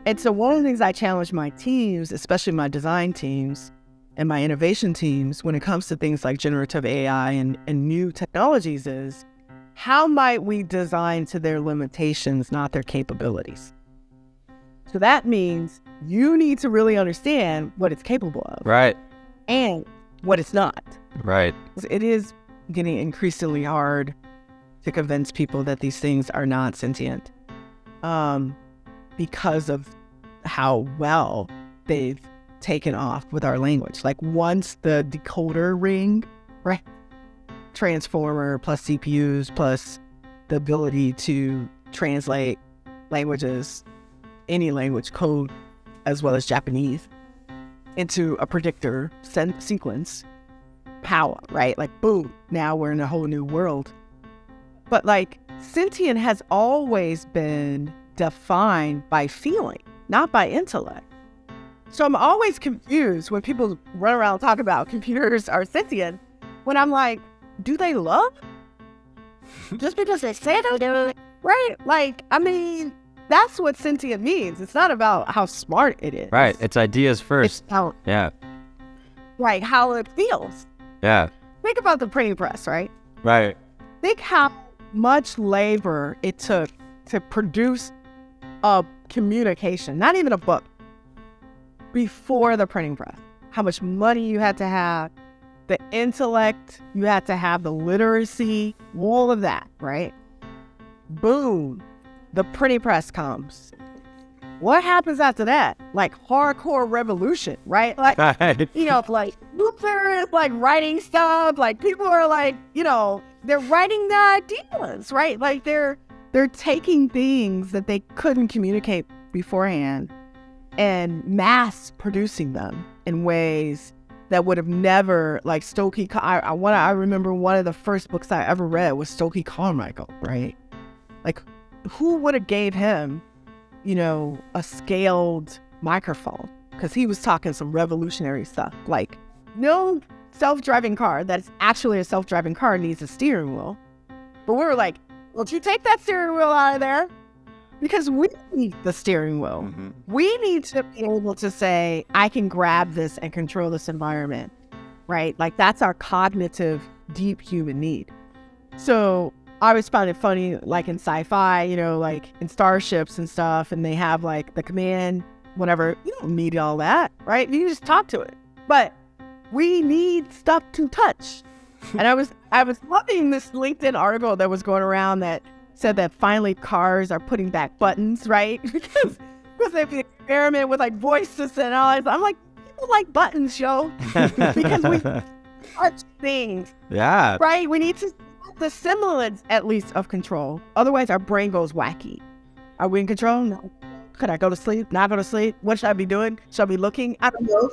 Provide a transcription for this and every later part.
And so one of the things I challenge my teams, especially my design teams and my innovation teams, when it comes to things like generative AI and new technologies is, how might we design to their limitations, not their capabilities? So that means you need to really understand what it's capable of. Right. And what it's not. Right. It is getting increasingly hard to convince people that these things are not sentient because of how well they've taken off with our language. Like once the decoder ring, right? Transformer plus CPUs plus the ability to translate languages, any language code, as well as Japanese, into a predictor sequence, power, right? Like, boom, now we're in a whole new world. But like, sentient has always been defined by feeling, not by intellect. So I'm always confused when people run around and talk about computers are sentient, when I'm like, do they love? Just because they say they do, right? Like, I mean, that's what sentient means. It's not about how smart it is. Right. It's ideas first. It's how, yeah. Right. How it feels. Yeah. Think about the printing press, right? Right. Think how much labor it took to produce a communication, not even a book, before the printing press. How much money you had to have, the intellect you had to have, the literacy, all of that, right? Boom. The printing press comes. What happens after that? Like hardcore revolution, right? Like, you know, like Luther is like writing stuff. Like people are like, you know, they're writing the ideas, right? Like they're taking things that they couldn't communicate beforehand and mass producing them in ways that would have never, like Stokely. I remember one of the first books I ever read was Stokely Carmichael, right? Like, who would have gave him, you know, a scaled microphone? Because he was talking some revolutionary stuff. Like, no self-driving car that's actually a self-driving car needs a steering wheel. But we were like, well, you take that steering wheel out of there, because we need the steering wheel. Mm-hmm. We need to be able to say, I can grab this and control this environment, right? Like that's our cognitive, deep human need. So I always found it funny, like in sci-fi, you know, like in starships and stuff, and they have like the command, whatever. You don't need all that, right? You can just talk to it. But we need stuff to touch. And I was loving this LinkedIn article that was going around that said that finally cars are putting back buttons, right? because they experiment with like voice assist and all that. I'm like, people like buttons, yo. Because we touch things. Yeah. Right? We need to have the semblance, at least, of control. Otherwise, our brain goes wacky. Are we in control? No. Could I go to sleep? Not go to sleep? What should I be doing? Should I be looking? I don't know.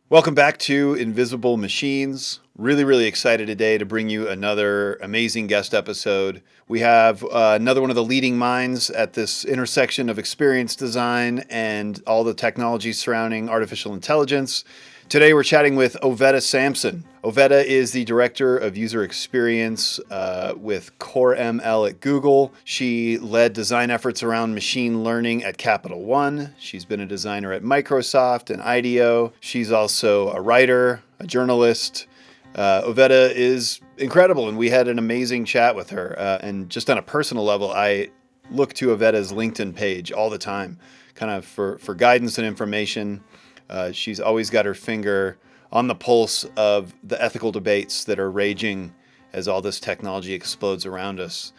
Welcome back to Invisible Machines. Really, really excited today to bring you another amazing guest episode. We have another one of the leading minds at this intersection of experience design and all the technology surrounding artificial intelligence. Today we're chatting with Ovetta Sampson. Ovetta is the Director of User Experience with Core ML at Google. She led design efforts around machine learning at Capital One. She's been a designer at Microsoft and IDEO. She's also a writer, a journalist. Ovetta is incredible, and we had an amazing chat with her. And just on a personal level, I look to Ovetta's LinkedIn page all the time, kind of for guidance and information. She's always got her finger on the pulse of the ethical debates that are raging as all this technology explodes around us,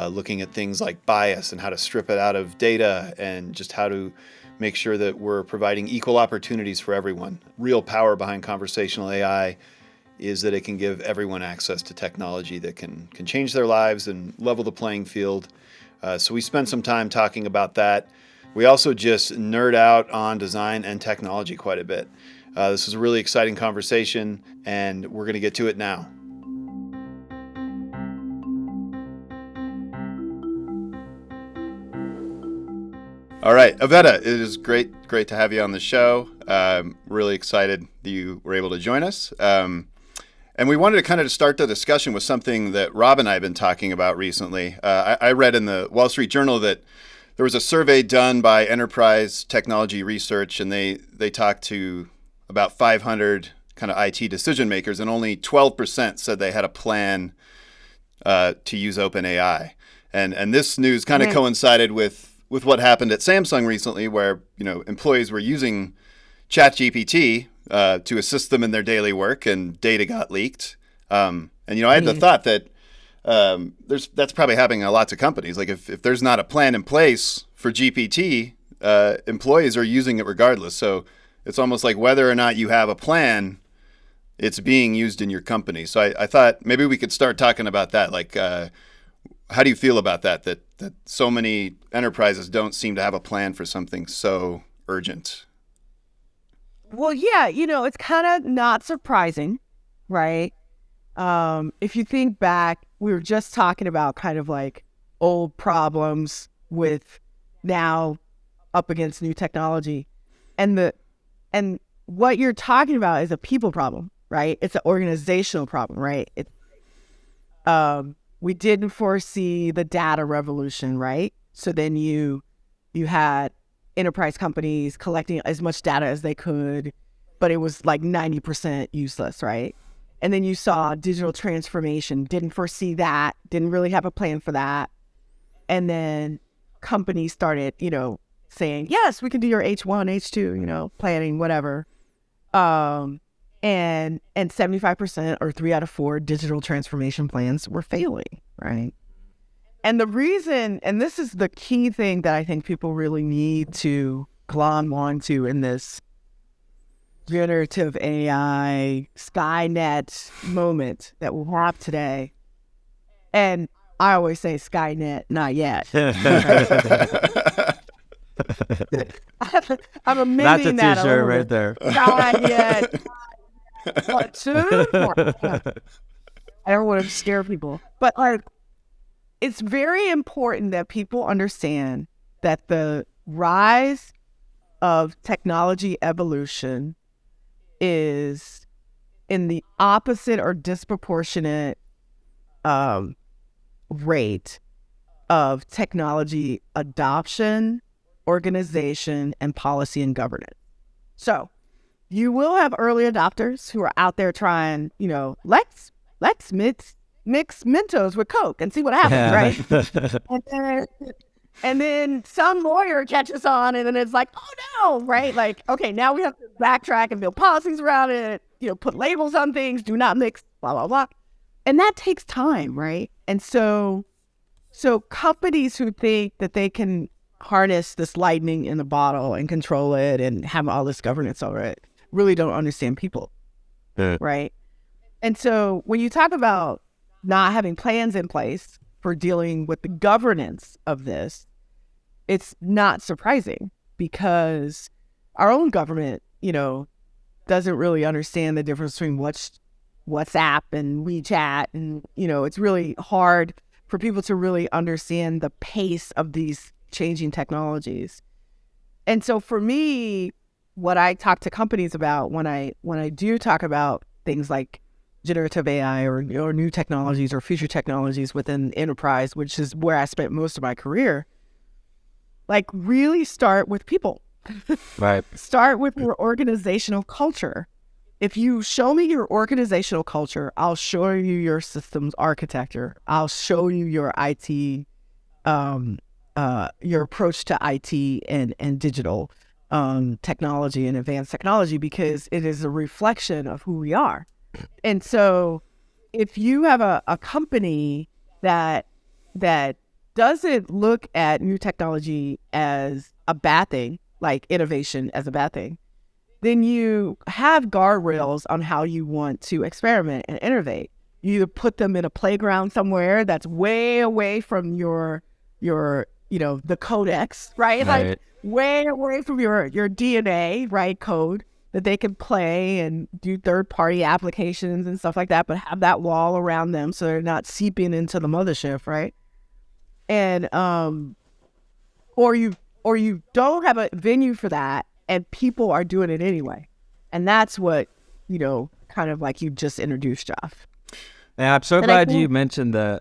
looking at things like bias and how to strip it out of data and just how to make sure that we're providing equal opportunities for everyone. Real power behind conversational AI is that it can give everyone access to technology that can change their lives and level the playing field. So we spent some time talking about that. We also just nerd out on design and technology quite a bit. This is a really exciting conversation, and we're going to get to it now. All right, Ovetta, it is great to have you on the show. Really excited that you were able to join us. And we wanted to kind of start the discussion with something that Rob and I have been talking about recently. I read in the Wall Street Journal that there was a survey done by Enterprise Technology Research, and they talked to about 500 kind of IT decision makers, and only 12% said they had a plan to use OpenAI. And this news kind of coincided with what happened at Samsung recently, where employees were using ChatGPT to assist them in their daily work, and data got leaked. And I had the thought that that's probably happening in lots of companies. Like if there's not a plan in place for GPT, employees are using it regardless. So it's almost like whether or not you have a plan, it's being used in your company. So I thought maybe we could start talking about that. Like, how do you feel about that so many enterprises don't seem to have a plan for something so urgent? Well, yeah, it's kind of not surprising, right? If you think back, we were just talking about kind of like old problems with now up against new technology. And what you're talking about is a people problem, right? It's an organizational problem, right? We didn't foresee the data revolution, right? So then you had enterprise companies collecting as much data as they could, but it was like 90% useless, right? And then you saw digital transformation, didn't foresee that, didn't really have a plan for that. And then companies started, saying, yes, we can do your H1, H2, planning, whatever. And 75% or 3 out of 4 digital transformation plans were failing, right? And the reason, and this is the key thing that I think people really need to glom onto in this generative AI Skynet moment that we'll have today. And I always say Skynet, not yet. I'm amending that a t-shirt little right bit. there. Skynet. I don't want to scare people. But it's very important that people understand that the rise of technology evolution is in the opposite or disproportionate rate of technology adoption, organization, and policy and governance. So you will have early adopters who are out there trying, let's mix Mentos with Coke and see what happens, right? And then some lawyer catches on, and then it's like, oh no, right? Like, okay, now we have to backtrack and build policies around it, put labels on things, do not mix, blah, blah, blah. And that takes time, right? And so companies who think that they can harness this lightning in a bottle and control it and have all this governance over it really don't understand people, right? And so when you talk about not having plans in place for dealing with the governance of this, it's not surprising because our own government, doesn't really understand the difference between WhatsApp and WeChat. And, it's really hard for people to really understand the pace of these changing technologies. And so for me, what I talk to companies about when I do talk about things like generative AI or new technologies or future technologies within enterprise, which is where I spent most of my career, like really start with people. Right. Start with your organizational culture. If you show me your organizational culture, I'll show you your systems architecture. I'll show you your IT, your approach to IT and digital technology and advanced technology, because it is a reflection of who we are. And so if you have a company that doesn't look at new technology as a bad thing, like innovation as a bad thing, then you have guardrails on how you want to experiment and innovate. You either put them in a playground somewhere that's way away from your the codex, right? Like way away from your DNA, right, code, that they can play and do third-party applications and stuff like that, but have that wall around them so they're not seeping into the mothership, right? And or you don't have a venue for that, and people are doing it anyway. And that's what, kind of like you just introduced, Josh. Yeah, I'm so glad you mentioned the...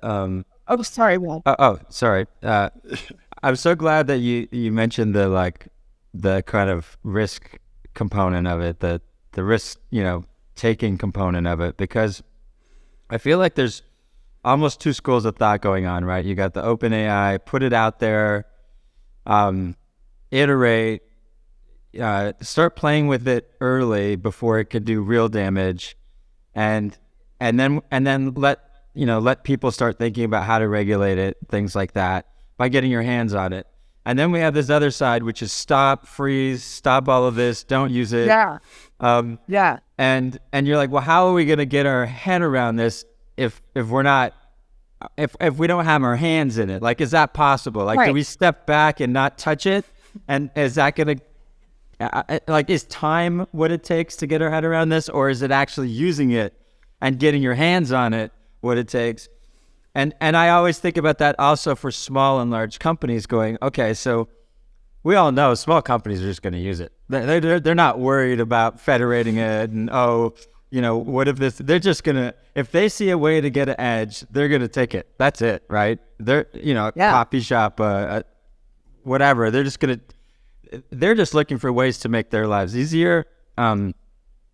Oh, sorry, Will. Sorry. I'm so glad that you mentioned the kind of risk component of it, the risk, taking component of it, because I feel like there's almost two schools of thought going on, right? You got the open AI, put it out there, iterate, start playing with it early before it could do real damage, and then let people start thinking about how to regulate it, things like that, by getting your hands on it. And then we have this other side, which is stop, freeze, stop all of this, don't use it. Yeah. Yeah. And you're like, well, how are we going to get our head around this if we're not, if we don't have our hands in it? Like, is that possible? Like, do we step back and not touch it? And is that going to, is time what it takes to get our head around this? Or is it actually using it and getting your hands on it what it takes? And I always think about that also for small and large companies going, okay, so we all know small companies are just going to use it. They're not worried about federating it and, what if this, they're just going to, if they see a way to get an edge, they're going to take it. That's it, right? They're, coffee shop, whatever. They're just looking for ways to make their lives easier, and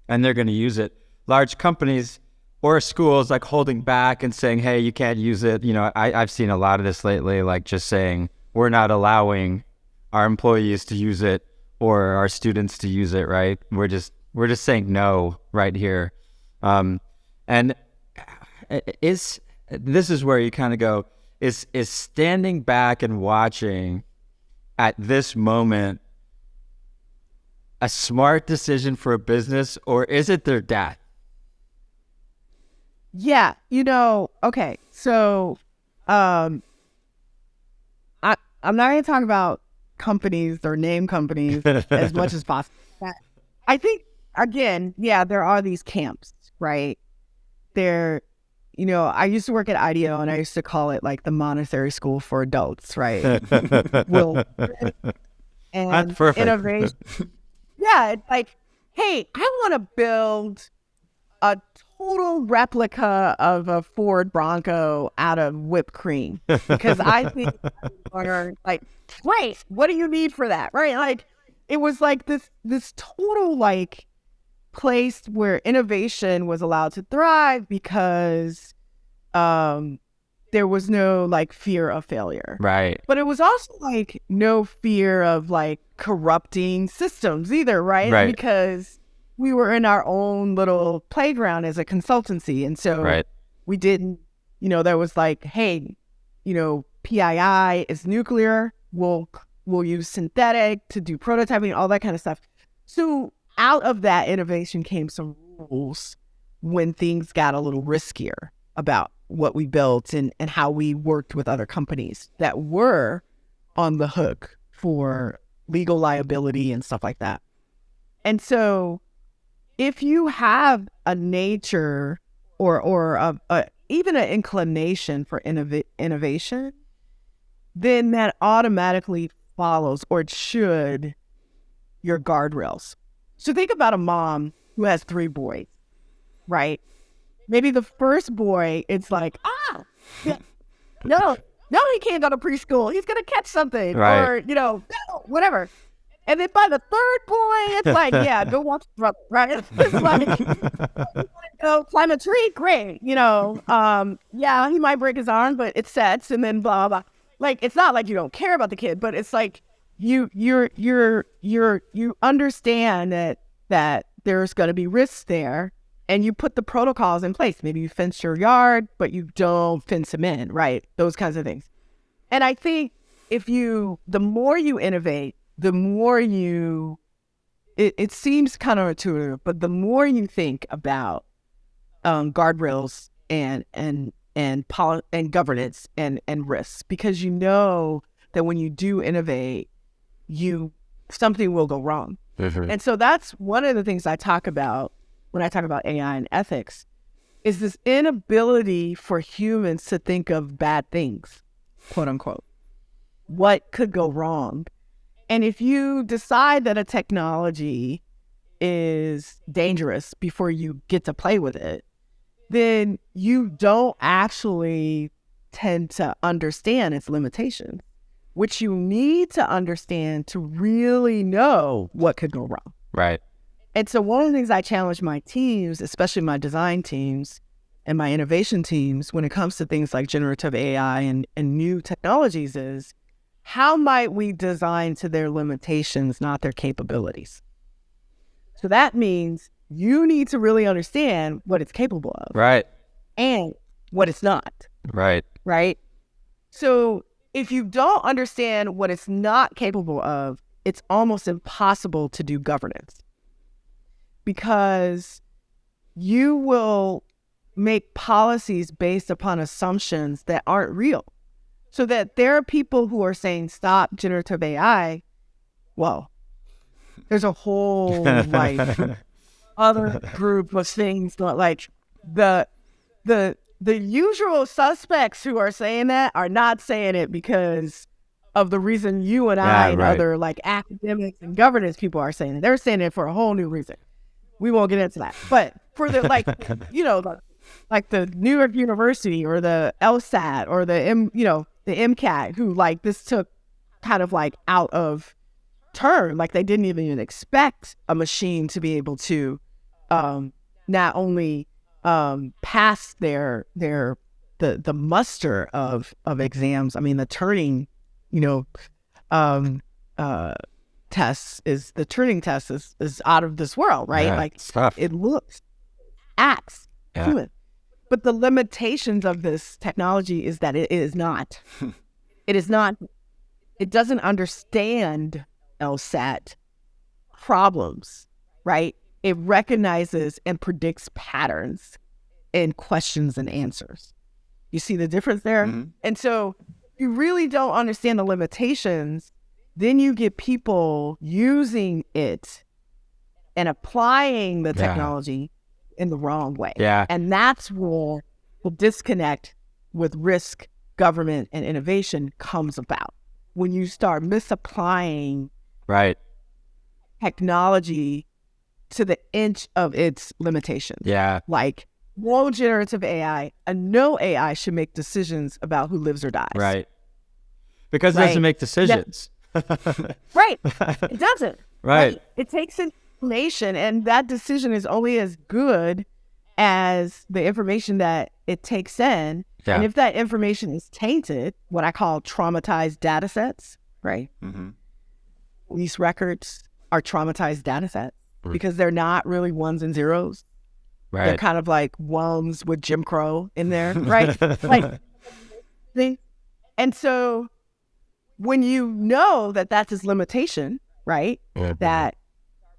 they're going to use it. Large companies or schools like holding back and saying, hey, you can't use it. I've seen a lot of this lately, like just saying we're not allowing our employees to use it or our students to use it, right? We're just saying no right here. And this is where you kind of go, is standing back and watching at this moment a smart decision for a business, or is it their dad? Yeah, okay. So I'm not going to talk about companies or name companies as much as possible. I think, again, there are these camps, right? I used to work at IDEO, and I used to call it like the Montessori school for adults, right? And that's perfect. Innovation. Yeah, it's like, hey, I want to build a total replica of a Ford Bronco out of whipped cream, because I think like, great, what do you need for that, right? Like, it was like this total like place where innovation was allowed to thrive because there was no like fear of failure, right? But it was also like no fear of like corrupting systems either, right? Because we were in our own little playground as a consultancy. And so we didn't, there was like, hey, PII is nuclear. We'll use synthetic to do prototyping, all that kind of stuff. So out of that innovation came some rules when things got a little riskier about what we built and how we worked with other companies that were on the hook for legal liability and stuff like that. And so if you have a nature or even an inclination for innovation, then that automatically follows, or it should, your guardrails. So think about a mom who has 3 boys, right? Maybe the first boy, it's like, no, he can't go to preschool. He's going to catch something, or, no, whatever. And then by the third boy, it's like, go watch the brother, right? It's like, go climb a tree, great. He might break his arm, but it sets, and then blah, blah. Like, it's not like you don't care about the kid, but it's like you understand that there's going to be risks there, and you put the protocols in place. Maybe you fence your yard, but you don't fence them in, right? Those kinds of things. And I think the more you innovate, the more it seems counterintuitive, but the more you think about guardrails and governance and risks, because you know that when you do innovate, something will go wrong. Mm-hmm. And so that's one of the things I talk about when I talk about AI and ethics, is this inability for humans to think of bad things, quote unquote. What could go wrong? And if you decide that a technology is dangerous before you get to play with it, then you don't actually tend to understand its limitations. which you need to understand to really know what could go wrong. Right. And so one of the things I challenge my teams, especially my design teams and my innovation teams, when it comes to things like generative AI and new technologies is, how might we design to their limitations, not their capabilities? So that means you need to really understand what it's capable of. Right. And what it's not. Right. Right? So if you don't understand what it's not capable of, it's almost impossible to do governance, because you will make policies based upon assumptions that aren't real. So that there are people who are saying, stop generative AI. Well, there's a whole other group of things, like the usual suspects who are saying that are not saying it because of the reason you and I and other academics and governance people are saying it. They're saying it for a whole new reason. We won't get into that. But for the the New York University or the LSAT or the MCAT, who this took kind of out of turn, they didn't even expect a machine to be able to not only pass the muster of exams. I mean, the Turing test is out of this world, right? Yeah, it's tough. It looks, acts human. But the limitations of this technology is that it is not. It is not. It doesn't understand LSAT problems, right? It recognizes and predicts patterns in questions and answers. You see the difference there? Mm-hmm. And so you really don't understand the limitations. Then you get people using it and applying the technology in the wrong way. Yeah. And that's where the disconnect with risk, government, and innovation comes about. When you start misapplying technology to the inch of its limitations. Yeah. No generative AI and no AI should make decisions about who lives or dies. Right. Because it doesn't make decisions. Right. It doesn't. Right. It takes information, and that decision is only as good as the information that it takes in. Yeah. And if that information is tainted, what I call traumatized data sets, right? Mm-hmm. These records are traumatized data sets because they're not really ones and zeros. Right. They're kind of like ones with Jim Crow in there, right? And so when you know that that's its limitation, right? Mm-hmm. That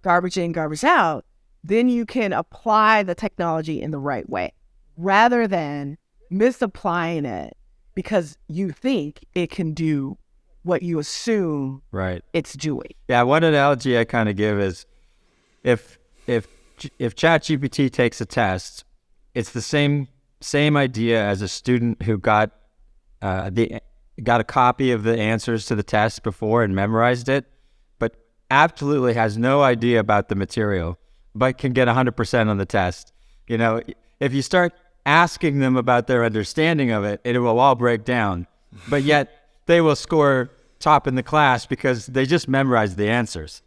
garbage in, garbage out, then you can apply the technology in the right way rather than misapplying it because you think it can do what you assume it's doing. Yeah, one analogy I kind of give is if ChatGPT takes a test, it's the same idea as a student who got a copy of the answers to the test before and memorized it, but absolutely has no idea about the material, but can get 100% on the test. If you start asking them about their understanding of it, it will all break down, but yet they will score top in the class because they just memorized the answers.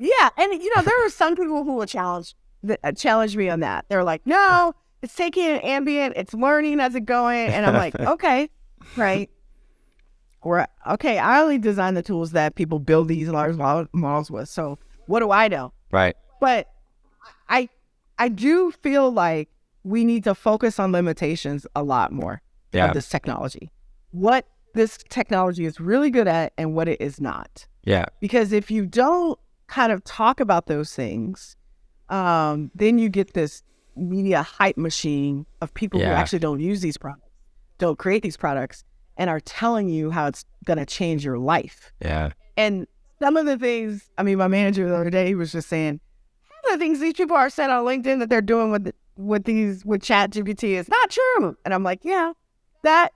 Yeah, and there are some people who will challenge me on that. They're like, no, it's taking an ambient, it's learning as it's going, and I'm like, okay, right. Or okay, I only design the tools that people build these large models with. So what do I know? Right. But I do feel like we need to focus on limitations a lot more of this technology. What this technology is really good at and what it is not. Yeah. Because if you don't kind of talk about those things, then you get this media hype machine of people who actually don't use these products, don't create these products, and are telling you how it's going to change your life. Yeah. And some of the things, my manager the other day, he was just saying, some of the things these people are saying on LinkedIn that they're doing with ChatGPT is not true. And I'm like, yeah, that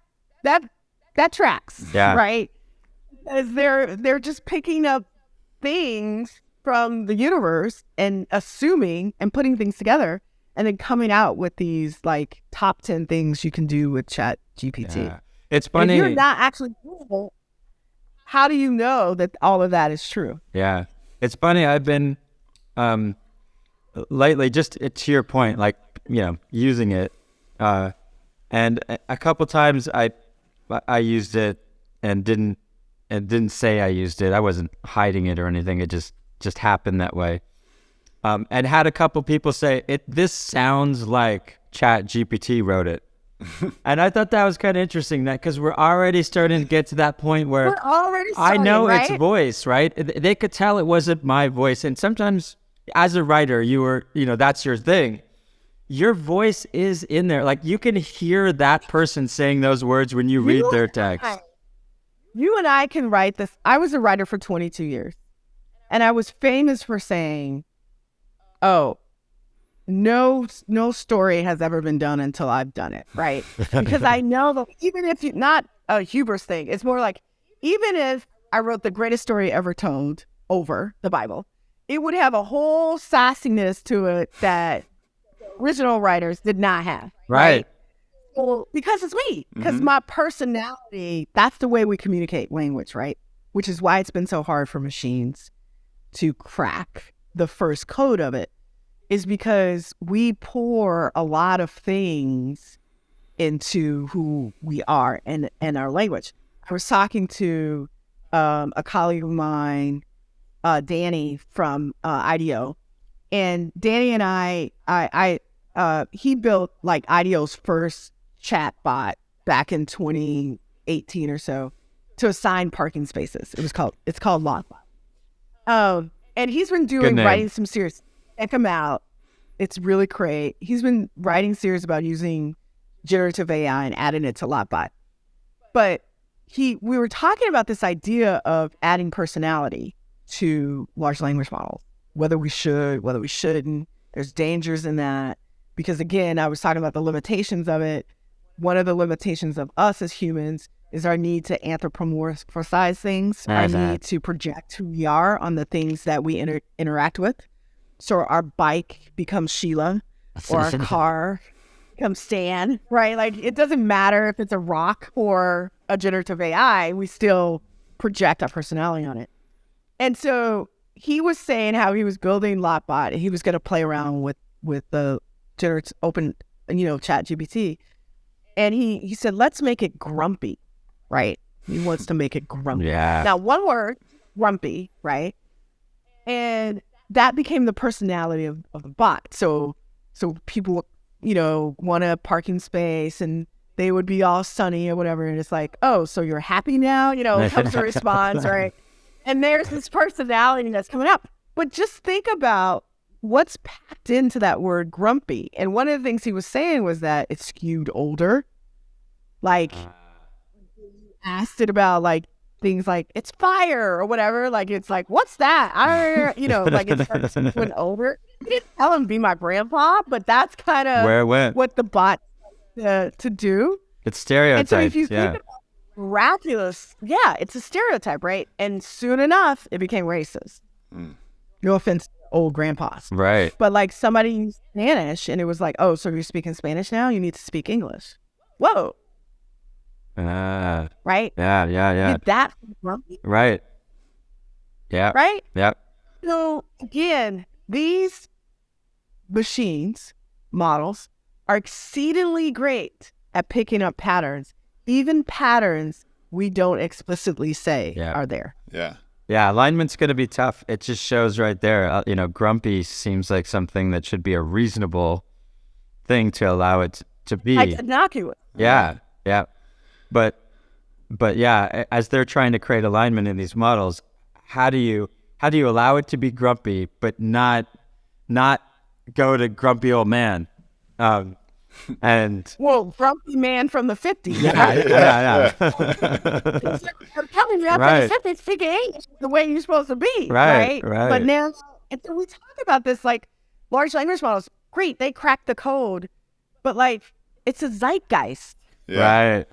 tracks. Yeah. Right? Because they're just picking up things from the universe and assuming and putting things together and then coming out with these top 10 things you can do with ChatGPT. Yeah. It's funny. And if you're not actually doing it, how do you know that all of that is true? Yeah. It's funny. I've been lately, just to your point, like, using it. And a couple times I used it and didn't say I used it. I wasn't hiding it or anything. It just happened that way. And had a couple people say, this sounds like ChatGPT wrote it. And I thought that was kind of interesting, that because we're already starting to get to that point where I know right? its voice, right? They could tell it wasn't my voice. And sometimes as a writer, that's your thing. Your voice is in there. Like, you can hear that person saying those words when you read their text. You and I can write this. I was a writer for 22 years, and I was famous for saying, oh, no story has ever been done until I've done it, right? Because I know that even if you, not a hubris thing, it's more like, even if I wrote the greatest story ever told over the Bible, it would have a whole sassiness to it that original writers did not have. Right. Well, because it's me, because my personality, that's the way we communicate language, right? Which is why it's been so hard for machines to crack the first code of it, is because we pour a lot of things into who we are and our language. I was talking to a colleague of mine, Danny from IDEO, and Danny and I he built like IDEO's first chat bot back in 2018 or so to assign parking spaces. It's called Lockbot. And he's been writing some series. Check him out. It's really great. He's been writing series about using generative AI and adding it to Lockbot. But we were talking about this idea of adding personality to large language models, whether we should, whether we shouldn't. There's dangers in that. Because again, I was talking about the limitations of it. One of the limitations of us as humans is our need to anthropomorphize things, our need to project who we are on the things that we interact with. So our bike becomes Sheila, or our car becomes Stan, right? Like, it doesn't matter if it's a rock or a generative AI, we still project our personality on it. And so he was saying how he was building Lockbot and he was going to play around with the generative open, ChatGPT. And he said, let's make it grumpy, right? He wants to make it grumpy. Yeah. Now, one word, grumpy, right? And that became the personality of the bot. So people, want a parking space and they would be all sunny or whatever. And it's like, oh, so you're happy now? Comes the response, right? And there's this personality that's coming up. But just think about what's packed into that word grumpy. And one of the things he was saying was that it skewed older. Like, asked it about like things like it's fire or whatever. Like, it's like, what's that? Like it starts when older. He didn't tell him be my grandpa, but that's kind of where it went. What the bot to do. It's stereotypes. And so if you think about miraculous, it's a stereotype, right? And soon enough, it became racist. No offense to old grandpas. Right. But like somebody used Spanish and it was like, oh, so you're speaking Spanish now? You need to speak English. Whoa. Right? Yeah. Did that grumpy? Right. Yeah. Right? Yep. So again, these machines, models, are exceedingly great at picking up patterns, even patterns we don't explicitly say are there. Yeah. Yeah, alignment's going to be tough. It just shows right there. Grumpy seems like something that should be a reasonable thing to allow it to be. Like innocuous. Yeah. But yeah, as they're trying to create alignment in these models, how do you allow it to be grumpy, but not go to grumpy old man? And grumpy man from the 50s. Yeah. I'm telling you, after the 50s, speaking English the way you're supposed to be, right? But now, and so we talk about this, like, large language models, great, they crack the code, but like, it's a zeitgeist. Yeah. Right.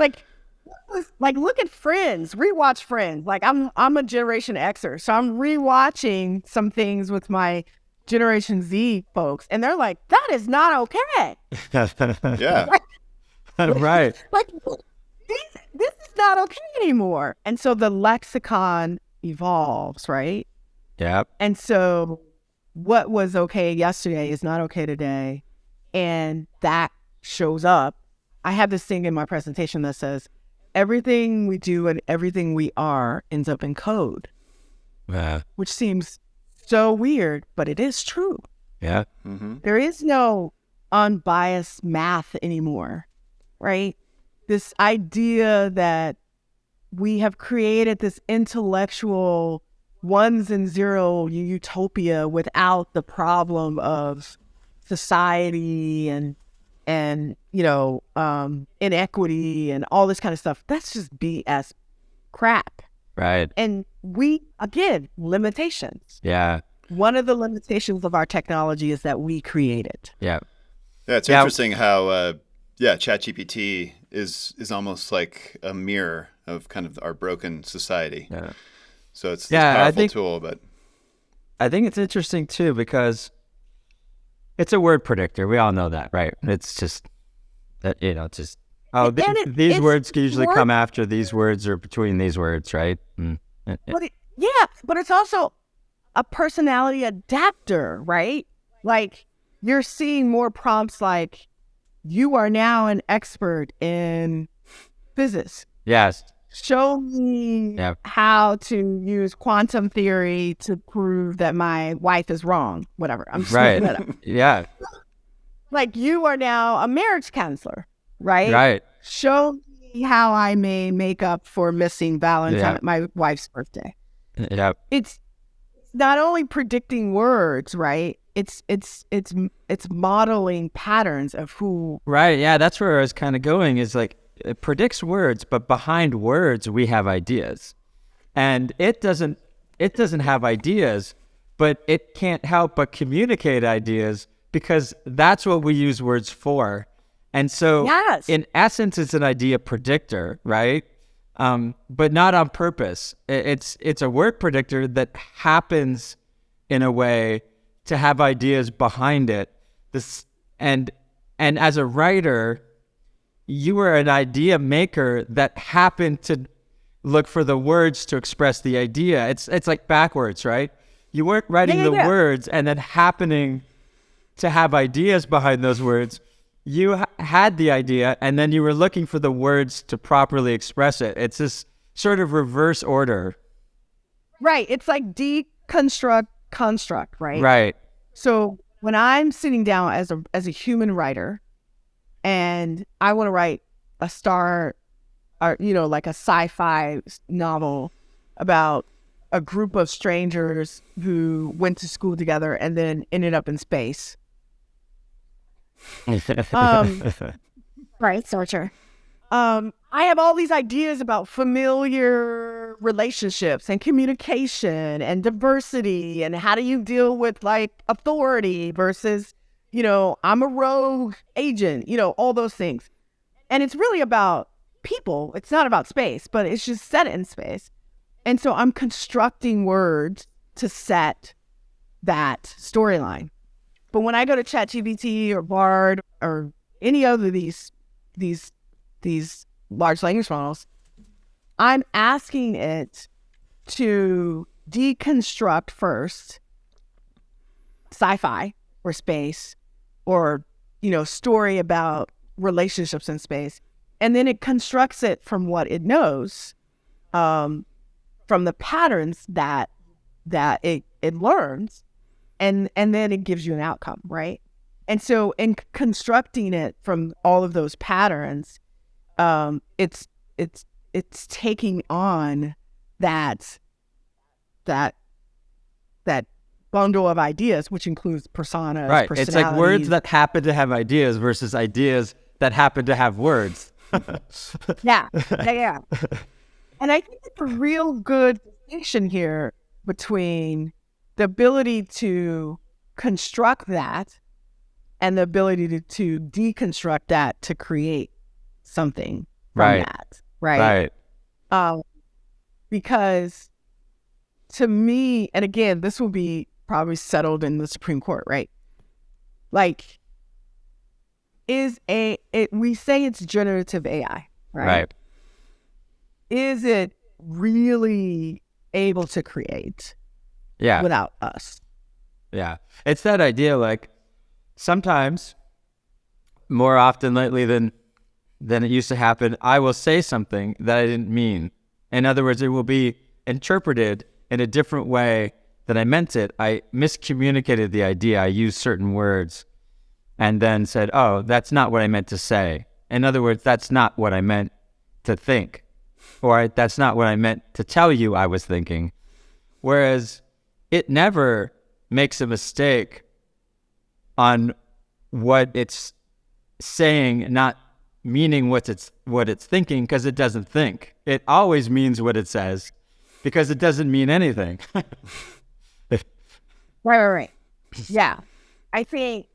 Like, look at Friends, rewatch Friends. Like, I'm a Generation Xer, so I'm rewatching some things with my Generation Z folks, and they're like, that is not okay. Yeah. Right. Like, this is not okay anymore. And so the lexicon evolves, right? Yep. And so what was okay yesterday is not okay today. And that shows up. I have this thing in my presentation that says, everything we do and everything we are ends up in code, which seems so weird, but it is true. Yeah. Mm-hmm. There is no unbiased math anymore, right? This idea that we have created this intellectual ones and zero utopia without the problem of society and inequity and all this kind of stuff. That's just BS crap. Right. And we, again, limitations. Yeah. One of the limitations of our technology is that we create it. Yeah. Yeah, it's interesting how ChatGPT is almost like a mirror of kind of our broken society. Yeah. So it's this powerful tool, but I think it's interesting too because it's a word predictor. We all know that, right? It's just that these words usually come after these words or between these words, right? But it's also a personality adapter, right? Like you're seeing more prompts like, you are now an expert in physics. Yes. Show me how to use quantum theory to prove that my wife is wrong. Whatever. I'm just making that up. Yeah. Like you are now a marriage counselor, right? Right. Show me how I may make up for missing my wife's birthday. Yeah. It's not only predicting words, right? It's modeling patterns of who. Right. Yeah. That's where I was kind of going. Is like it predicts words, but behind words we have ideas, and it doesn't have ideas, but it can't help but communicate ideas because that's what we use words for. And so, in essence, it's an idea predictor, right? But not on purpose. It's a word predictor that happens in a way to have ideas behind it. And as a writer, you were an idea maker that happened to look for the words to express the idea. It's like backwards, right? You weren't writing the words and then happening to have ideas behind those words. You had the idea and then you were looking for the words to properly express it. It's this sort of reverse order. Right. It's like deconstruct, construct, right? Right. So when I'm sitting down as a human writer and I want to write a like a sci-fi novel about a group of strangers who went to school together and then ended up in space. Right, Searcher. I have all these ideas about familiar relationships and communication and diversity and how do you deal with like authority versus, I'm a rogue agent, all those things. And it's really about people. It's not about space, but it's just set in space. And so I'm constructing words to set that storyline. But when I go to ChatGPT or Bard or any other of these large language models, I'm asking it to deconstruct first sci-fi or space or, story about relationships in space. And then it constructs it from what it knows, from the patterns that it learns. And then it gives you an outcome, right? And so in constructing it from all of those patterns, it's taking on that bundle of ideas, which includes personas, right. It's like words that happen to have ideas versus ideas that happen to have words. Yeah. And I think it's a real good distinction here between the ability to construct that and the ability to deconstruct that to create something from that, right? Because to me, and again, this will be probably settled in the Supreme Court, right? Like, we say it's generative AI, right? is it really able to create without us? Yeah. It's that idea, like, sometimes, more often lately than it used to happen, I will say something that I didn't mean. In other words, it will be interpreted in a different way than I meant it. I miscommunicated the idea. I used certain words and then said, oh, that's not what I meant to say. In other words, that's not what I meant to think. Or that's not what I meant to tell you I was thinking. Whereas it never makes a mistake on what it's saying, not meaning what it's thinking, because it doesn't think. It always means what it says because it doesn't mean anything. Right. Yeah. I think,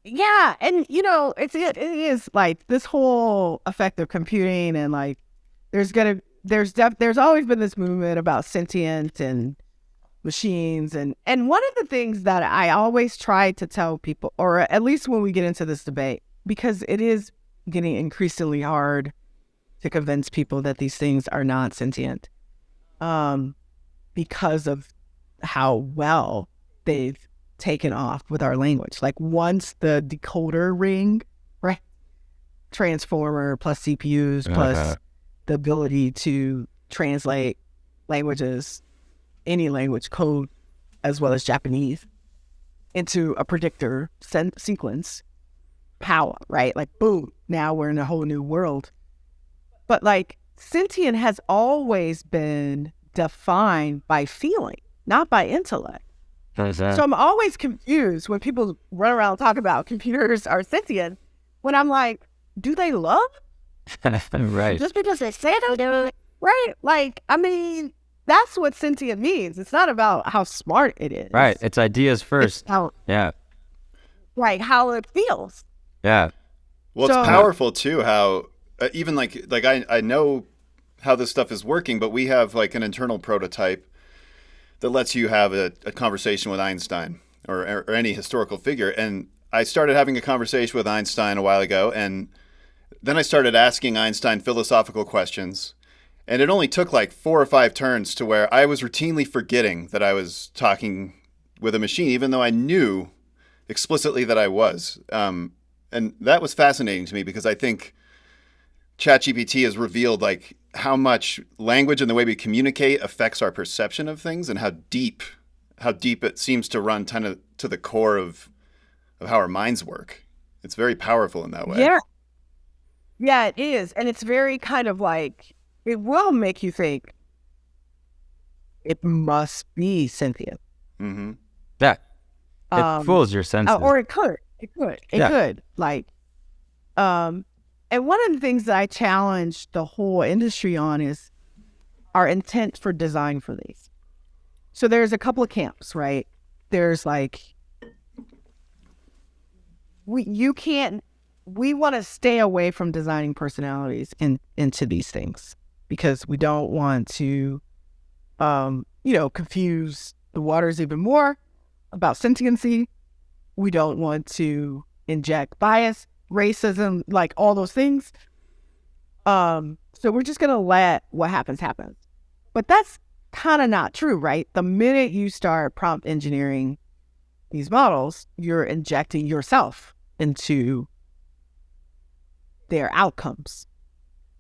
yeah. And, you know, it is like this whole effective computing, and like there's always been this movement about sentient and machines. And one of the things that I always try to tell people, or at least when we get into this debate, because it is getting increasingly hard to convince people that these things are not sentient, because of how well they've taken off with our language. Like once the decoder ring, right? Transformer plus CPUs plus the ability to translate languages, any language code, as well as Japanese, into a predictor sequence, power, right? Like, boom, now we're in a whole new world. But like, sentient has always been defined by feeling, not by intellect. So I'm always confused when people run around and talk about computers are sentient, when I'm like, do they love? Right. Just because they say it, right? Like, I mean, that's what sentient means. It's not about how smart it is. Right. It's ideas first. It's how, right, how it feels. Yeah. Well, it's powerful too, how even like I know how this stuff is working, but we have like an internal prototype that lets you have a conversation with Einstein or any historical figure. And I started having a conversation with Einstein a while ago, and then I started asking Einstein philosophical questions. And it only took like 4 or 5 turns to where I was routinely forgetting that I was talking with a machine, even though I knew explicitly that I was. And that was fascinating to me, because I think ChatGPT has revealed like how much language and the way we communicate affects our perception of things, and how deep it seems to run kind of to the core of how our minds work. It's very powerful in that way. Yeah, it is. And it's very kind of like, it will make you think it must be sentient. Mm-hmm. Yeah. It fools your senses. Or it could. It could. Like, and one of the things that I challenge the whole industry on is our intent for design for these. So there's a couple of camps, right? There's like, we want to stay away from designing personalities into these things, because we don't want to, confuse the waters even more about sentiency. We don't want to inject bias, racism, like all those things. So we're just going to let what happens happen. But that's kind of not true, right? The minute you start prompt engineering these models, you're injecting yourself into their outcomes.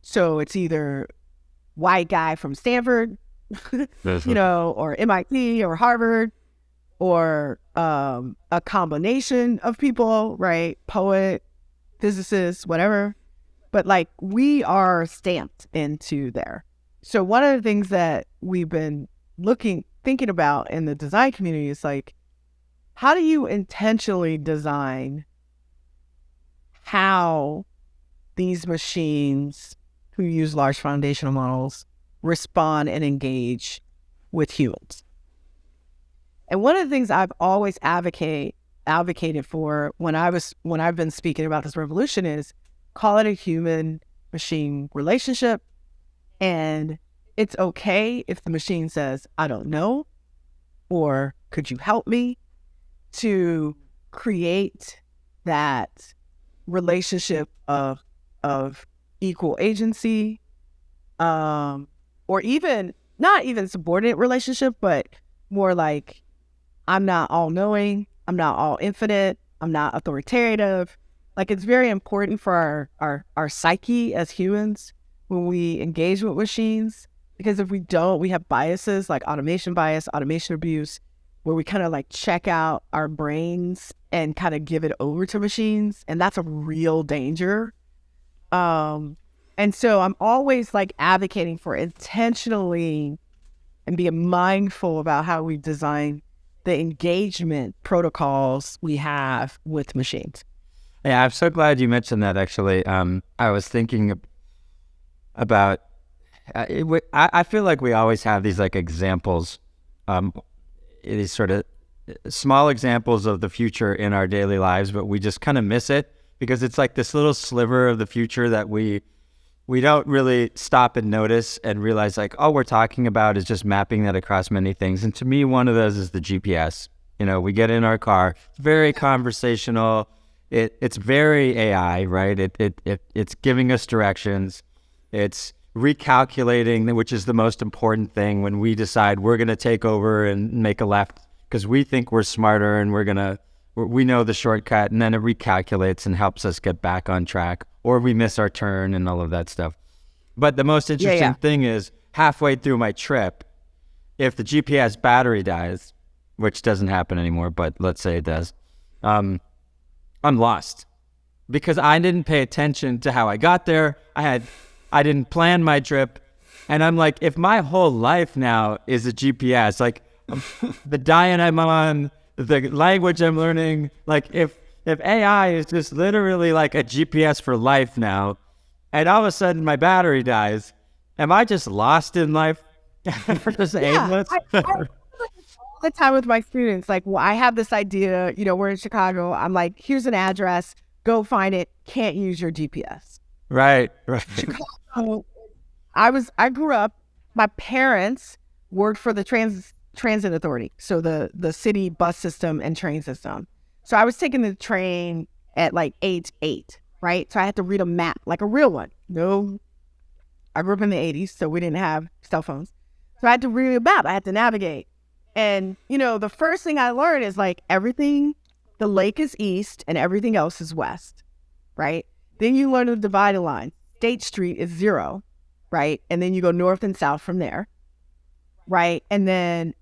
So it's either white guy from Stanford, or MIT or Harvard, or a combination of people, right? Poet, physicist, whatever. But like, we are stamped into there. So one of the things that we've been thinking about in the design community is like, how do you intentionally design how these machines who use large foundational models respond and engage with humans? And one of the things I've always advocated for when I've been speaking about this revolution is, call it a human machine relationship. And it's okay if the machine says, I don't know, or could you help me, to create that relationship of equal agency or even not even subordinate relationship, but more like I'm not all knowing, I'm not all infinite, I'm not authoritative. Like it's very important for our psyche as humans when we engage with machines, because if we don't, we have biases like automation bias, automation abuse, where we kind of like check out our brains and kind of give it over to machines, and that's a real danger. And so I'm always like advocating for intentionally and being mindful about how we design the engagement protocols we have with machines. Yeah, I'm so glad you mentioned that, actually. I was thinking about, I feel like we always have these like examples, these sort of small examples of the future in our daily lives, but we just kind of miss it because it's like this little sliver of the future that we don't really stop and notice and realize like, all we're talking about is just mapping that across many things. And to me, one of those is the GPS. We get in our car, it's very conversational. It's very AI, right? It's giving us directions. It's recalculating, which is the most important thing when we decide we're going to take over and make a left because we think we're smarter and we know the shortcut, and then it recalculates and helps us get back on track, or we miss our turn and all of that stuff. But the most interesting thing is halfway through my trip, if the GPS battery dies, which doesn't happen anymore, but let's say it does, I'm lost because I didn't pay attention to how I got there. I didn't plan my trip. And I'm like, if my whole life now is a GPS, like the diet I'm on, the language I'm learning, like if AI is just literally like a GPS for life now, and all of a sudden my battery dies, am I just lost in life? Just aimless? All the time with my students, like, well, I have this idea, we're in Chicago. I'm like, here's an address, go find it. Can't use your GPS. Right. Chicago. I grew up, my parents worked for the transit authority. So the city bus system and train system. So I was taking the train at like age 8, right? So I had to read a map, like a real one. No, I grew up in the 80s, so we didn't have cell phones. So I had to read a map. I had to navigate. And, the first thing I learned is like everything, the lake is east and everything else is west, right? Then you learn the dividing line. State Street is 0, right? And then you go north and south from there, right? And then,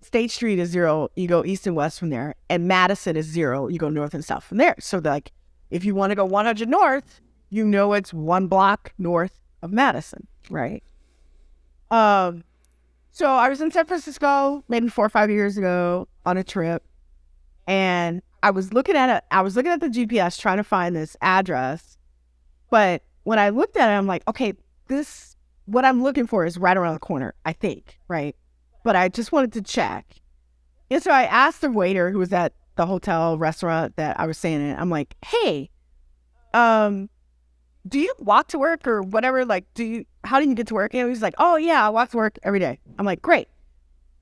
State Street is 0, you go east and west from there. And Madison is 0, you go north and south from there. So like, if you want to go 100 north, it's 1 block north of Madison, right? So I was in San Francisco maybe 4 or 5 years ago on a trip, and I was looking at the GPS trying to find this address. But when I looked at it, I'm like, okay, what I'm looking for is right around the corner, I think, right? But I just wanted to check. And so I asked the waiter who was at the hotel restaurant that I was staying in, I'm like, hey, do you walk to work or whatever? Like, how do you get to work? And he's like, oh yeah, I walk to work every day. I'm like, great.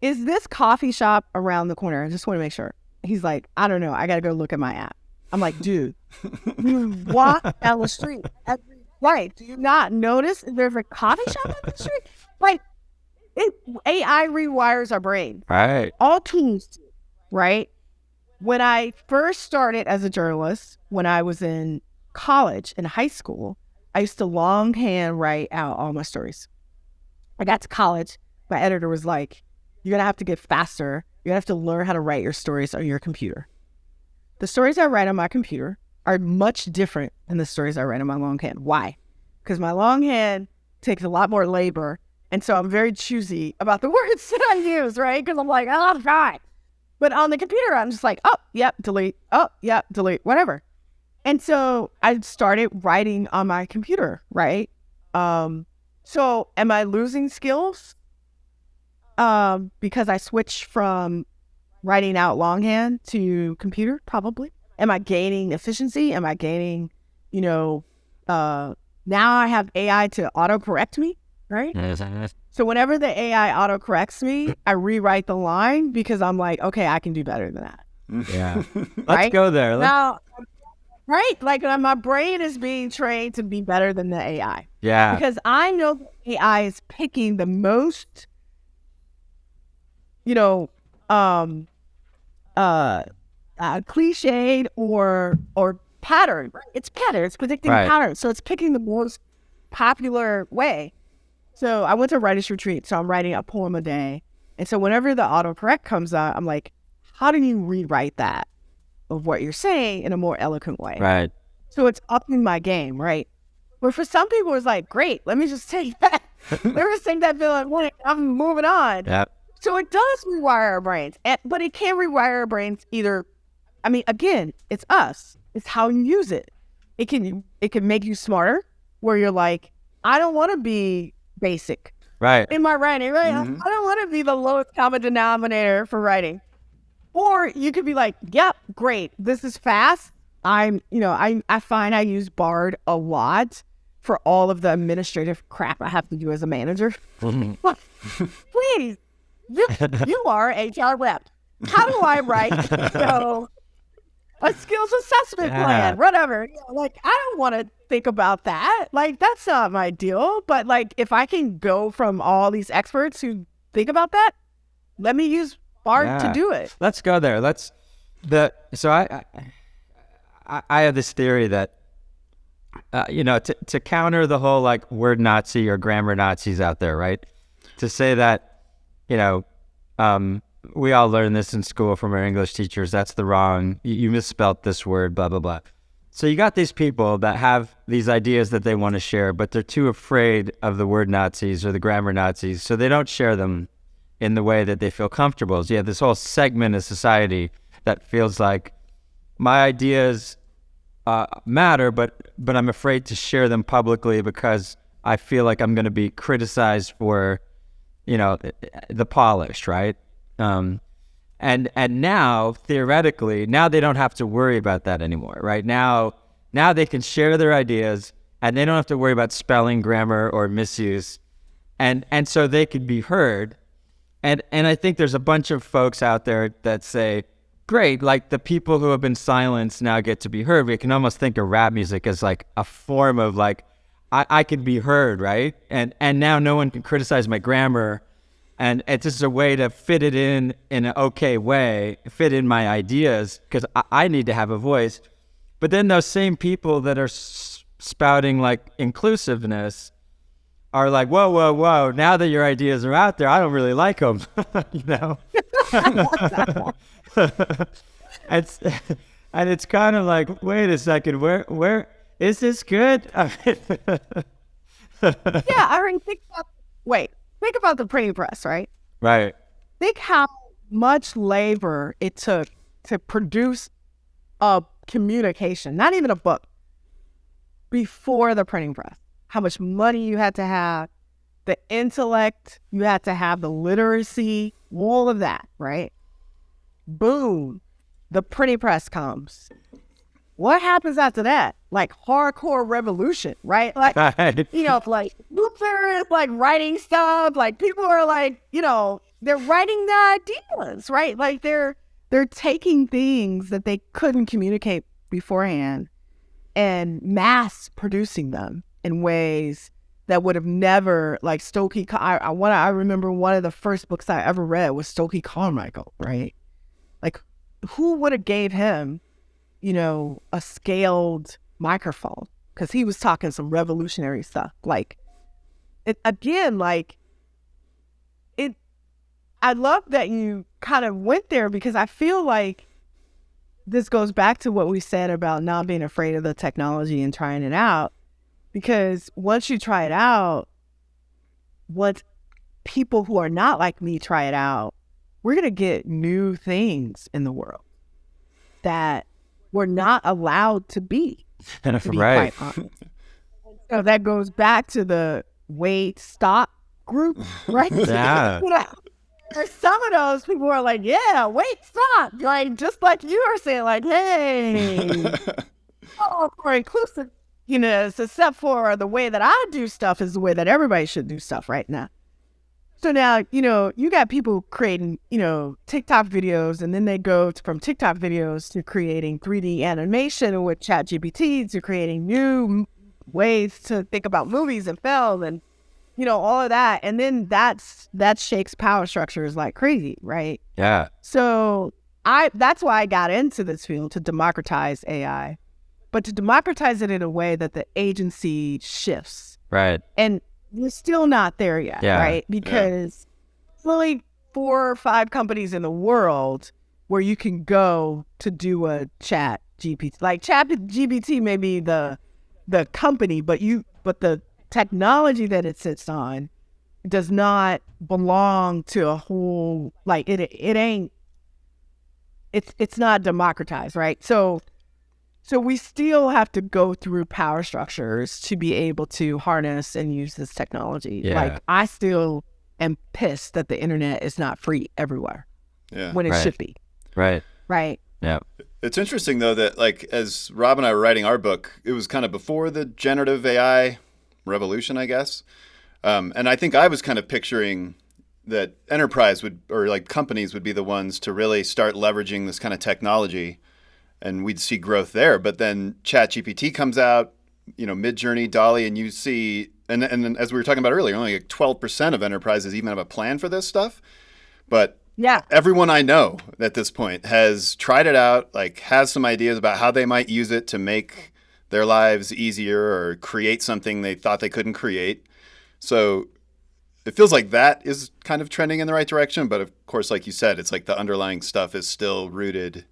Is this coffee shop around the corner? I just want to make sure. He's like, I don't know. I got to go look at my app. I'm like, dude, you walk down the street every day. Do you not notice there's a coffee shop on the street? Like, AI rewires our brain. Right. All tools, right? When I first started as a journalist, when I was in college and high school, I used to longhand write out all my stories. I got to college, my editor was like, you're going to have to get faster. You're going to have to learn how to write your stories on your computer. The stories I write on my computer are much different than the stories I write on my longhand. Why? Because my longhand takes a lot more labor, and so I'm very choosy about the words that I use, right? Because I'm like, oh, God. But on the computer, I'm just like, oh, yep, delete. Oh, yep, delete, whatever. And so I started writing on my computer, right? So am I losing skills? Because I switched from writing out longhand to computer? Probably. Am I gaining efficiency? Am I gaining, now I have AI to autocorrect me, right? So whenever the AI autocorrects me, I rewrite the line because I'm like, okay, I can do better than that. Yeah. Let's go there. right? Like my brain is being trained to be better than the AI. Yeah. Because I know the AI is picking the most, um, cliched or pattern. Right? It's pattern. It's predicting patterns. So it's picking the most popular way. So I went to writer's retreat. So I'm writing a poem a day. And so whenever the autocorrect comes out, I'm like, how do you rewrite that of what you're saying in a more eloquent way? Right. So it's upping my game, right? But for some people, it's like, great, let me just take that. Let me just take that feeling. I'm moving on. Yeah. So it does rewire our brains. But it can rewire our brains either. I mean, again, it's us. It's how you use it. It can make you smarter, where you're like, I don't want to be basic. Right. In my writing, right? Mm-hmm. I don't want to be the lowest common denominator for writing. Or you could be like, yep, great. This is fast. I find I use Bard a lot for all of the administrative crap I have to do as a manager. Mm-hmm. Please, you are HR rep. How do I write, a skills assessment plan, whatever? I don't want to think about that. Like, that's not my deal. But like, if I can go from all these experts who think about that, let me use Bard to do it. Let's go there. So I have this theory that, to counter the whole like word Nazi or grammar Nazis out there, right? To say that, we all learned this in school from our English teachers. That's the wrong, you misspelt this word, blah, blah, blah. So you got these people that have these ideas that they want to share, but they're too afraid of the word Nazis or the grammar Nazis. So they don't share them in the way that they feel comfortable. So you have this whole segment of society that feels like my ideas matter, but I'm afraid to share them publicly because I feel like I'm going to be criticized for, the polish, right? And now theoretically, now they don't have to worry about that anymore, right? Now they can share their ideas and they don't have to worry about spelling, grammar, or misuse, and so they could be heard. And I think there's a bunch of folks out there that say, great, like the people who have been silenced now get to be heard. We can almost think of rap music as like a form of like, I can be heard, right? And now no one can criticize my grammar. And it's just a way to fit it in an okay way, fit in my ideas, because I need to have a voice. But then those same people that are spouting like inclusiveness are like, whoa, now that your ideas are out there, I don't really like them, and it's kind of like, wait a second, where is this good? Think about the printing press, right? Right. Think how much labor it took to produce a communication, not even a book, before the printing press. How much money you had to have, the intellect you had to have, the literacy, all of that, right? Boom, the printing press comes. What happens after that? Like hardcore revolution, right? Like, like Luther is like writing stuff. Like people are like, they're writing the ideas, right? Like they're taking things that they couldn't communicate beforehand and mass producing them in ways that would have never, like Stokely. I remember one of the first books I ever read was Stokely Carmichael, right? Like, who would have gave him, a scaled microphone? Because he was talking some revolutionary stuff. Like, I love that you kind of went there, because I feel like this goes back to what we said about not being afraid of the technology and trying it out. Because once you try it out, once people who are not like me try it out, we're going to get new things in the world that we're not allowed to be. Right. So that goes back to the wait, stop group, right? Yeah. There's some of those people who are like, yeah, wait, stop. Like, just like you are saying, like, hey, for inclusive, except for the way that I do stuff is the way that everybody should do stuff right now. So now, you got people creating, TikTok videos, and then they go from TikTok videos to creating 3D animation with ChatGPT, to creating new ways to think about movies and film and, all of that. And then that shakes power structures like crazy, right? Yeah. So that's why I got into this field, to democratize AI, but to democratize it in a way that the agency shifts. Right. And we're still not there yet, right? Because only 4 or 5 companies in the world where you can go to do a chat GPT. Like chat GPT may be the company, but the technology that it sits on does not belong to a whole, like it's not democratized, right? So we still have to go through power structures to be able to harness and use this technology. Yeah. Like, I still am pissed that the internet is not free everywhere when it should be. Right. Right. Yeah. It's interesting, though, that like as Rob and I were writing our book, it was kind of before the generative AI revolution, I guess. And I think I was kind of picturing that enterprise companies would be the ones to really start leveraging this kind of technology, and we'd see growth there. But then ChatGPT comes out, Midjourney, DALL-E, and you see, and then as we were talking about earlier, only like 12% of enterprises even have a plan for this stuff. But everyone I know at this point has tried it out, like has some ideas about how they might use it to make their lives easier or create something they thought they couldn't create. So it feels like that is kind of trending in the right direction. But of course, like you said, it's like the underlying stuff is still rooted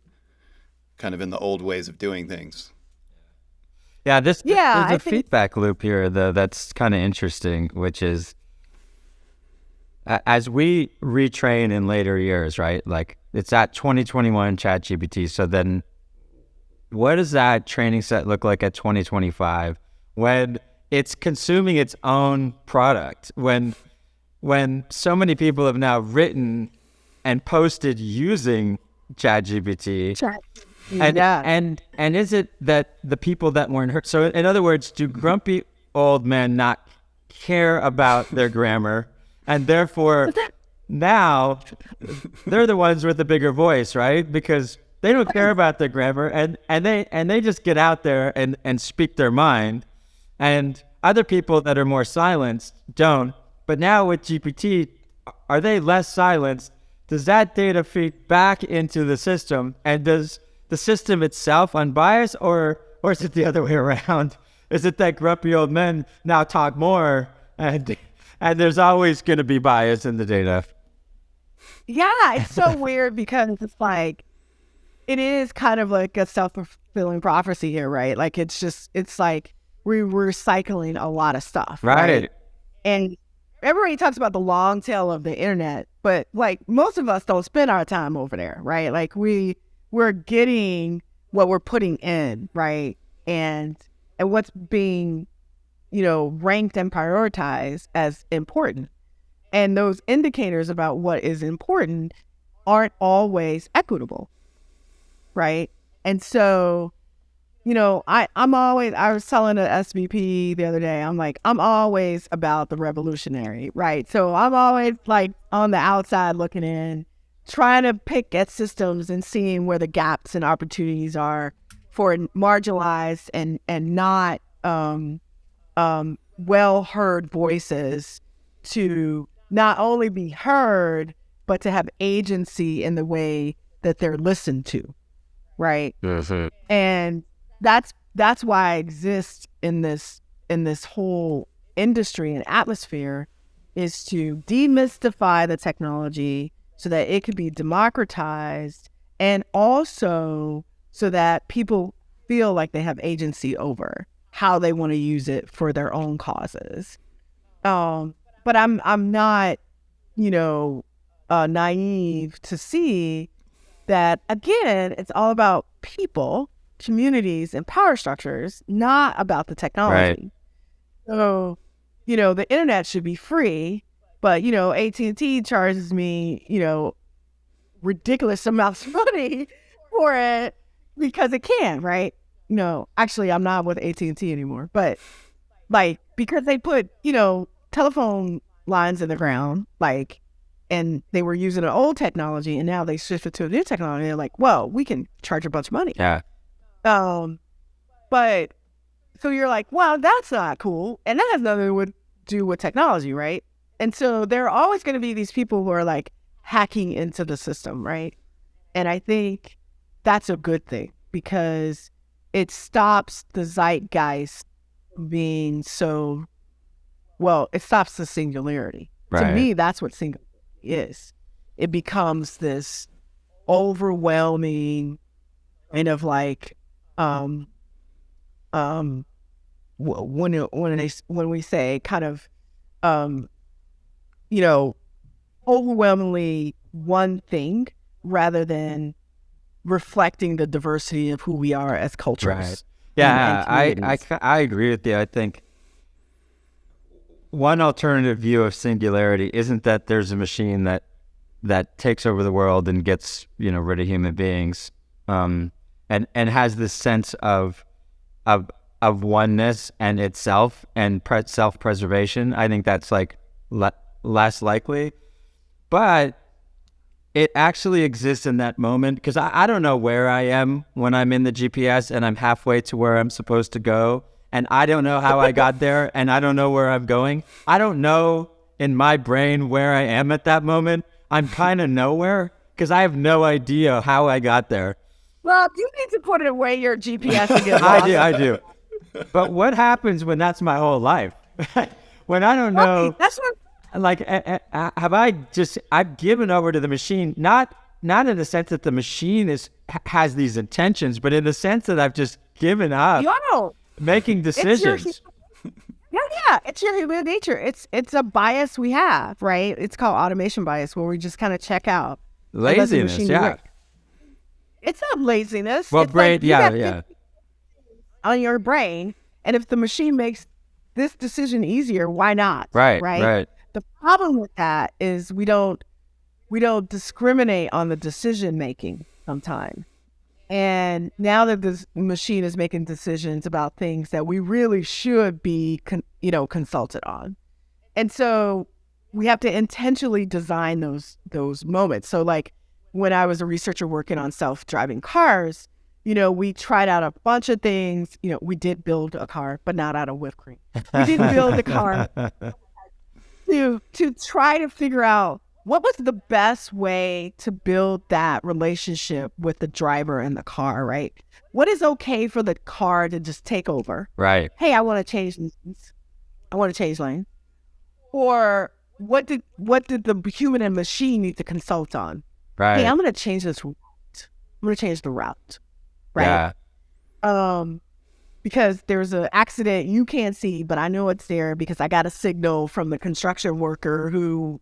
kind of in the old ways of doing things. Yeah, there's a feedback loop here, though, that's kind of interesting, which is as we retrain in later years, right? Like it's at 2021 ChatGPT. So then what does that training set look like at 2025 when it's consuming its own product? When so many people have now written and posted using ChatGPT. And is it that the people that weren't hurt? So in other words, do grumpy old men not care about their grammar, and therefore now they're the ones with the bigger voice, right? Because they don't care about their grammar, and they just get out there and speak their mind, and other people that are more silenced don't. But now with GPT, are they less silenced? Does that data feed back into the system, and does the system itself unbiased, or is it the other way around? Is it that grumpy old men now talk more, and there's always going to be bias in the data? Yeah, it's so weird because it's like, it is kind of like a self-fulfilling prophecy here, right? Like it's like we're recycling a lot of stuff, right? And everybody talks about the long tail of the internet, but like most of us don't spend our time over there, right? Like we're getting what we're putting in, right? And what's being, ranked and prioritized as important. And those indicators about what is important aren't always equitable, right? And so, I was telling an SVP the other day, I'm like, I'm always about the revolutionary, right? So I'm always like on the outside looking in, trying to pick at systems and seeing where the gaps and opportunities are for marginalized and not well-heard voices to not only be heard, but to have agency in the way that they're listened to, right? Mm-hmm. And that's why I exist in this whole industry and atmosphere, is to demystify the technology so that it can be democratized, and also so that people feel like they have agency over how they want to use it for their own causes. But I'm not, naive to see that, again, it's all about people, communities, and power structures, not about the technology. Right. So, the internet should be free, but, AT&T charges me, ridiculous amounts of money for it because it can, right? Actually, I'm not with AT&T anymore, but like, because they put, telephone lines in the ground, like, and they were using an old technology, and now they shifted to a new technology. They're like, well, we can charge a bunch of money. Yeah. But so you're like, well, that's not cool, and that has nothing to do with technology, right? And so there are always going to be these people who are like hacking into the system, right? And I think that's a good thing because it stops the zeitgeist being so, well, it stops the singularity. Right. To me, that's what singularity is. It becomes this overwhelming kind of like, when we say kind of, overwhelmingly one thing rather than reflecting the diversity of who we are as cultures. Right. Yeah, I agree with you. I think one alternative view of singularity isn't that there's a machine that takes over the world and gets rid of human beings, and has this sense of oneness and itself and self-preservation. I think that's like less likely, but it actually exists in that moment because I don't know where I am when I'm in the GPS and I'm halfway to where I'm supposed to go, and I don't know how I got there, and I don't know where I'm going. I don't know in my brain where I am at that moment. I'm kind of nowhere because I have no idea how I got there. Well, you need to put away your GPS and get lost. I do. But what happens when that's my whole life? When I don't know, right, that's what. Like, I've given over to the machine, not in the sense that the machine has these intentions, but in the sense that I've just given up making decisions. It's your human nature. It's a bias we have, right? It's called automation bias, where we just kind of check out. Laziness, yeah. It's not laziness. Well, it's brain, like yeah. On your brain, and if the machine makes this decision easier, why not? Right. The problem with that is we don't discriminate on the decision making sometimes. And now that this machine is making decisions about things that we really should be consulted on. And so we have to intentionally design those moments. So like when I was a researcher working on self-driving cars, we tried out a bunch of things. We did build a car, but not out of whipped cream. We didn't build a car to try to figure out what was the best way to build that relationship with the driver and the car, right? What is okay for the car to just take over? Right. Hey, I want to change lanes. I want to change lanes. Or what did the human and machine need to consult on? Right. Hey, I'm going to change this route. I'm going to change the route. Right. Yeah. Because there's an accident you can't see, but I know it's there because I got a signal from the construction worker who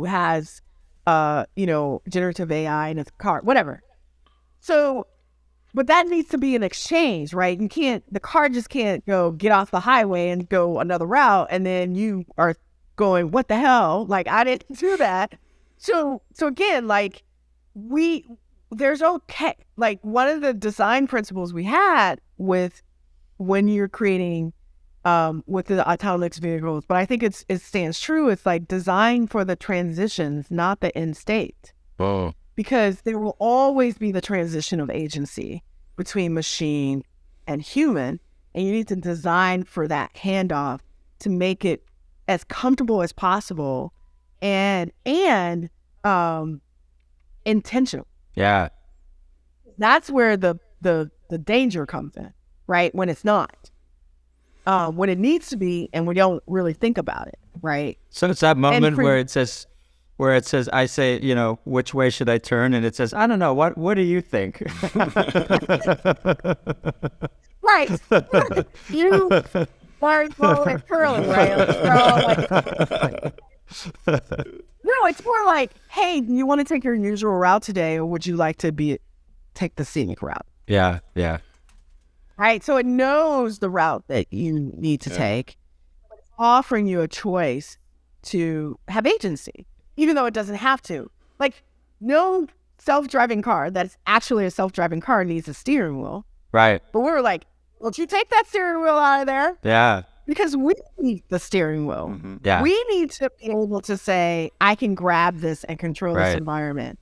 has, generative AI in his car, whatever. So, but that needs to be an exchange, right? The car just can't go get off the highway and go another route, and then you are going, what the hell? Like, I didn't do that. So again, like there's okay, like one of the design principles we had with when you're creating with the autonomous vehicles, but I think it stands true. It's like design for the transitions, not the end state. Oh. Because there will always be the transition of agency between machine and human, and you need to design for that handoff to make it as comfortable as possible and intentional. Yeah. That's where the danger comes in, right? When it's not. When it needs to be, and we don't really think about it, right? So it's that moment where it says, I say, which way should I turn? And it says, I don't know. What do you think? Right. You Marvel and Curly, right? No, it's more like, hey, do you want to take your usual route today, or would you like to take the scenic route? Yeah. Right. So it knows the route that you need to take, but it's offering you a choice to have agency, even though it doesn't have to. Like, no self-driving car that's actually a self-driving car needs a steering wheel. Right. But we were like, well, you take that steering wheel out of there. Yeah. Because we need the steering wheel. Mm-hmm. Yeah. We need to be able to say, I can grab this and control this environment,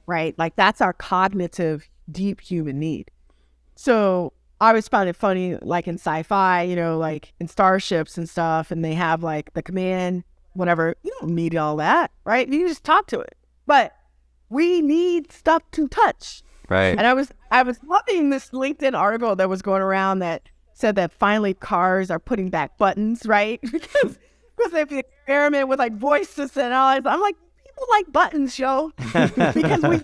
right? Like that's our cognitive, deep human need. So I always found it funny, like in sci-fi, you know, like in starships and stuff, and they have like the command, whatever. You don't need all that, right? You just talk to it. But we need stuff to touch. Right. And I was loving this LinkedIn article that was going around that said that finally cars are putting back buttons, right? because they experiment with like voices and all that. I'm like, people like buttons, yo. Because we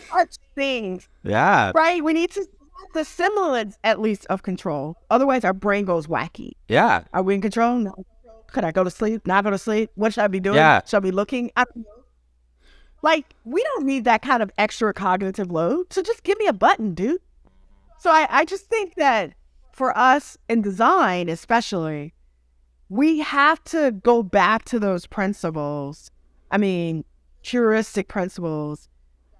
touch things. Yeah. Right? We need to have the semblance, at least, of control. Otherwise, our brain goes wacky. Yeah. Are we in control? No. Could I go to sleep? Not go to sleep? What should I be doing? Yeah. Should I be looking? I don't know. Like, we don't need that kind of extra cognitive load. So just give me a button, dude. So I just think that for us in design, especially, we have to go back to those principles. I mean, heuristic principles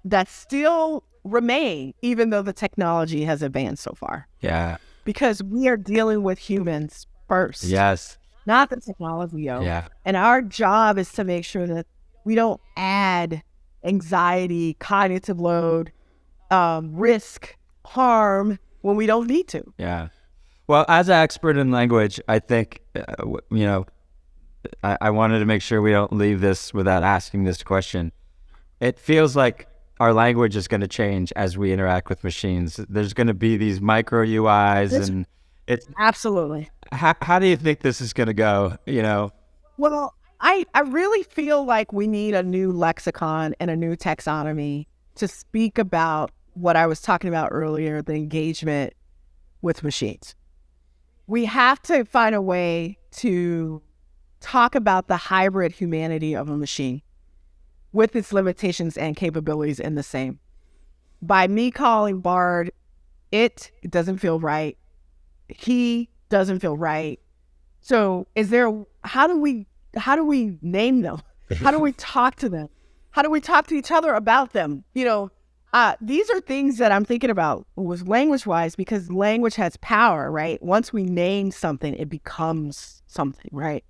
that still remain, even though the technology has advanced so far. Yeah. Because we are dealing with humans first. Yes. Not the technology, yo. Yeah. And our job is to make sure that we don't add anxiety, cognitive load, risk, harm when we don't need to. Yeah. Well, as an expert in language, I think, you know, I wanted to make sure we don't leave this without asking this question. It feels like our language is going to change as we interact with machines. There's going to be these micro UIs, and it's absolutely. How do you think this is going to go? You know. Well, I really feel like we need a new lexicon and a new taxonomy to speak about what I was talking about earlier, the engagement with machines. We have to find a way to talk about the hybrid humanity of a machine with its limitations and capabilities in the same. By me calling Bard, it doesn't feel right. He doesn't feel right. So how do we name them? How do we talk to them? How do we talk to each other about them? You know, these are things that I'm thinking about with language-wise, because language has power, right? Once we name something, it becomes something, right?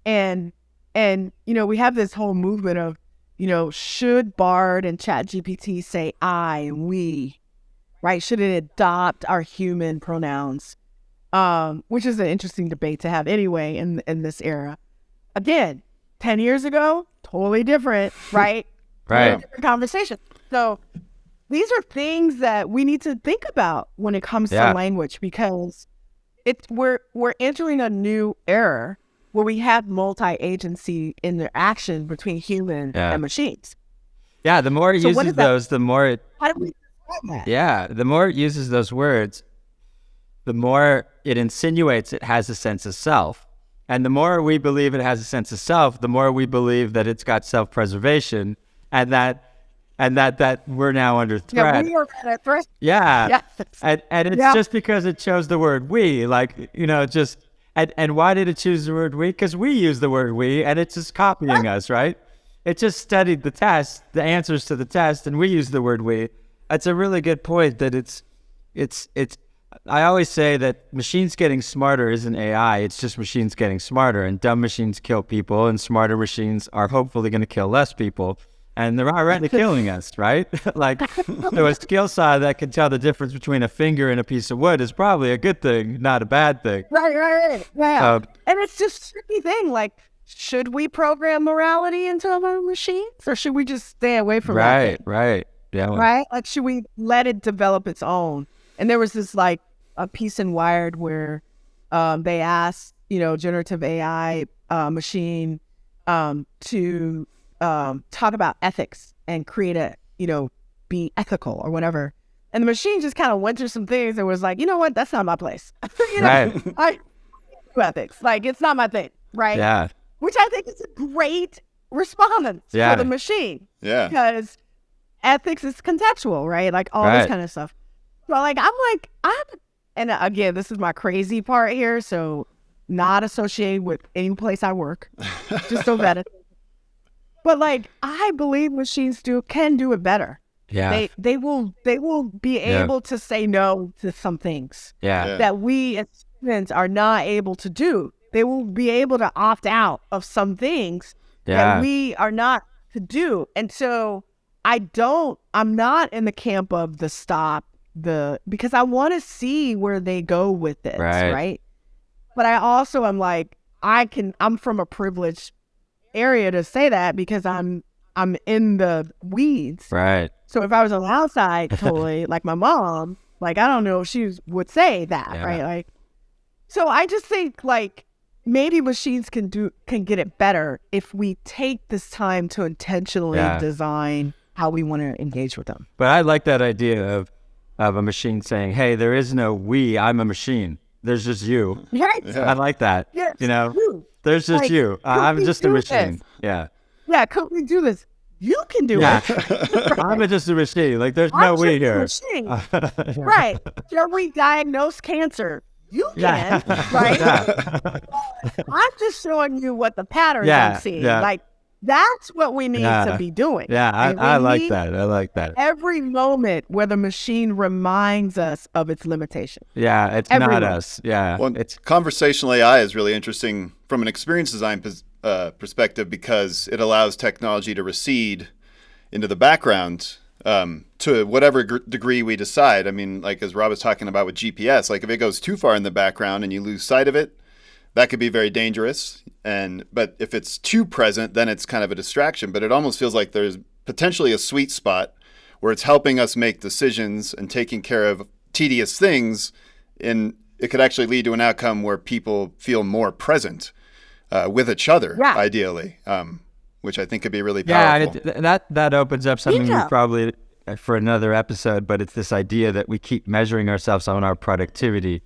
And you know, we have this whole movement of, you know, should Bard and ChatGPT say I and we, right? Should it adopt our human pronouns? Which is an interesting debate to have anyway in this era. Again, 10 years ago, totally different, right? Right. Totally different conversation. So these are things that we need to think about when it comes to language, because we're entering a new era where we have multi-agency interaction between human and machines. Yeah, the more it uses those, the more it... How do we describe that? Yeah, the more it uses those words, the more it insinuates it has a sense of self. And the more we believe it has a sense of self, the more we believe that it's got self-preservation, and that we're now under threat. Yeah, we are under threat. Yeah. Yes. And it's just because it chose the word we, like, you know, just... And why did it choose the word we? Because we use the word we, and it's just copying us, right? It just studied the test, the answers to the test, and we use the word we. That's a really good point, that it's I always say that machines getting smarter isn't AI, it's just machines getting smarter, and dumb machines kill people, and smarter machines are hopefully going to kill less people. And they're already killing us, right? Like, so a skill saw that can tell the difference between a finger and a piece of wood is probably a good thing, not a bad thing. Right. Yeah. And it's just a tricky thing. Like, should we program morality into our machines, or should we just stay away from that? Right. Yeah. Right? Like, should we let it develop its own? And there was this, like, a piece in Wired where they asked, you know, generative AI machine to talk about ethics and create be ethical or whatever. And the machine just kind of went through some things and was like, you know what, that's not my place. I do ethics. Like, it's not my thing, right? Yeah. Which I think is a great response for the machine. Yeah. Because ethics is conceptual, right? Like all this kind of stuff. So and again, this is my crazy part here, so not associated with any place I work, just Ovetta. But like, I believe machines can do it better. Yeah. They will be able to say no to some things that we as humans are not able to do. they will be able to opt out of some things that we are not to do. And so I'm not in the camp of the stop, because I want to see where they go with this, right? But I also am like, I'm from a privileged area to say that because I'm in the weeds. Right. So if I was on the outside, totally, like my mom, like, I don't know if she would say that, right? Like, so I just think, like, maybe machines can get it better if we take this time to intentionally design how we want to engage with them. But I like that idea of a machine saying, hey, there is no we, I'm a machine. There's just you. Right. I like that. Yes, you know, you. there's just like, you. I'm just a machine. This? Yeah. Yeah, could we do this? You can do it. I'm just a machine. Like, there's no we here. Right. Shall we diagnose cancer? You can, right? I'm just showing you what the patterns I'm seeing. Like, that's what we need to be doing. Yeah, I like that. I like that. Every moment where the machine reminds us of its limitation. Yeah, it's every not moment. Us. Yeah. Well, conversational AI is really interesting from an experience design perspective because it allows technology to recede into the background to whatever degree we decide. I mean, like as Rob was talking about with GPS, like if it goes too far in the background and you lose sight of it, that could be very dangerous. But if it's too present, then it's kind of a distraction. But it almost feels like there's potentially a sweet spot where it's helping us make decisions and taking care of tedious things. And it could actually lead to an outcome where people feel more present with each other, ideally, which I think could be really powerful. Yeah, that opens up something we probably for another episode, but it's this idea that we keep measuring ourselves on our productivity.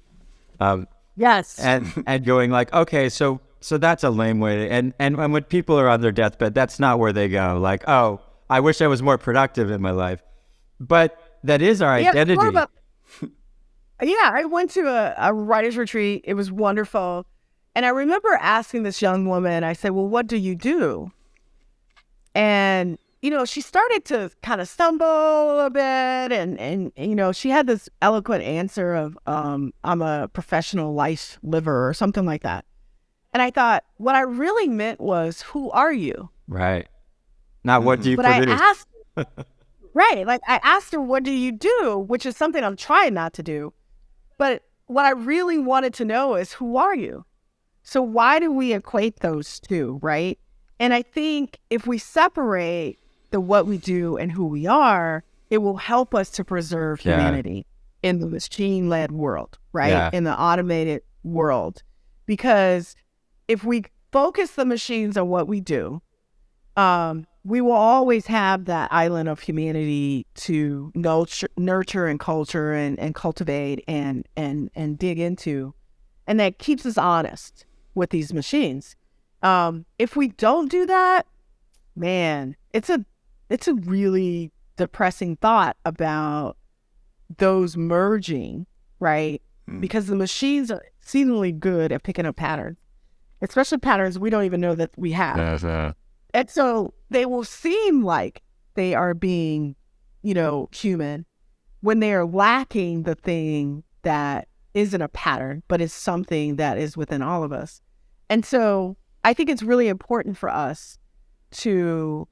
Yes. And going like, okay, so that's a lame way. And when people are on their deathbed, that's not where they go. Like, oh, I wish I was more productive in my life. But that is our identity. I went to a writer's retreat. It was wonderful. And I remember asking this young woman, I said, well, what do you do? And, she started to kind of stumble a little bit. And she had this eloquent answer of, I'm a professional life liver or something like that. And I thought, what I really meant was, who are you? Right. Not what do you produce? I asked, right. Like I asked her, what do you do? Which is something I'm trying not to do. But what I really wanted to know is, who are you? So why do we equate those two, right? And I think if we separate the what we do and who we are, it will help us to preserve humanity in the machine-led world, right? Yeah. In the automated world. Because if we focus the machines on what we do, we will always have that island of humanity to nurture and culture and cultivate and dig into. And that keeps us honest with these machines. If we don't do that, man, it's a really depressing thought about those merging, right? Because the machines are exceedingly good at picking up patterns, especially patterns we don't even know that we have. And so they will seem like they are being, human when they are lacking the thing that isn't a pattern, but is something that is within all of us. And so I think it's really important for us to,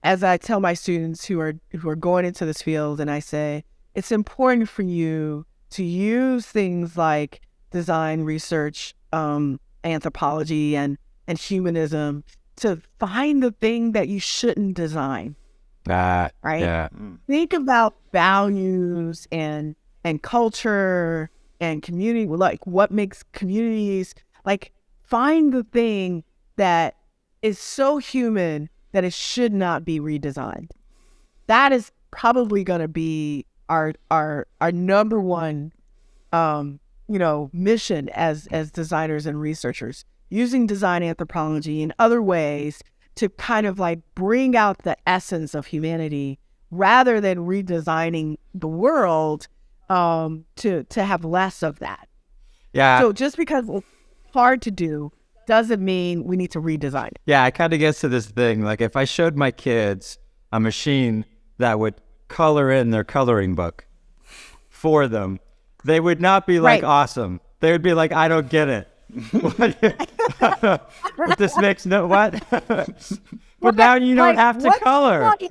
as I tell my students who are going into this field, and I say, it's important for you to use things like design research, anthropology, and humanism to find the thing that you shouldn't design. Right? Yeah. Think about values and culture and community, like what makes communities, like find the thing that is so human that it should not be redesigned. That is probably going to be our number one, mission as designers and researchers, using design anthropology and other ways to kind of like bring out the essence of humanity rather than redesigning the world to have less of that. Yeah. So just because it's hard to do doesn't mean we need to redesign it. Yeah, it kind of gets to this thing. Like if I showed my kids a machine that would color in their coloring book for them, they would not be like, awesome. They would be like, I don't get it. But this makes no what? But now you don't have to color. Right.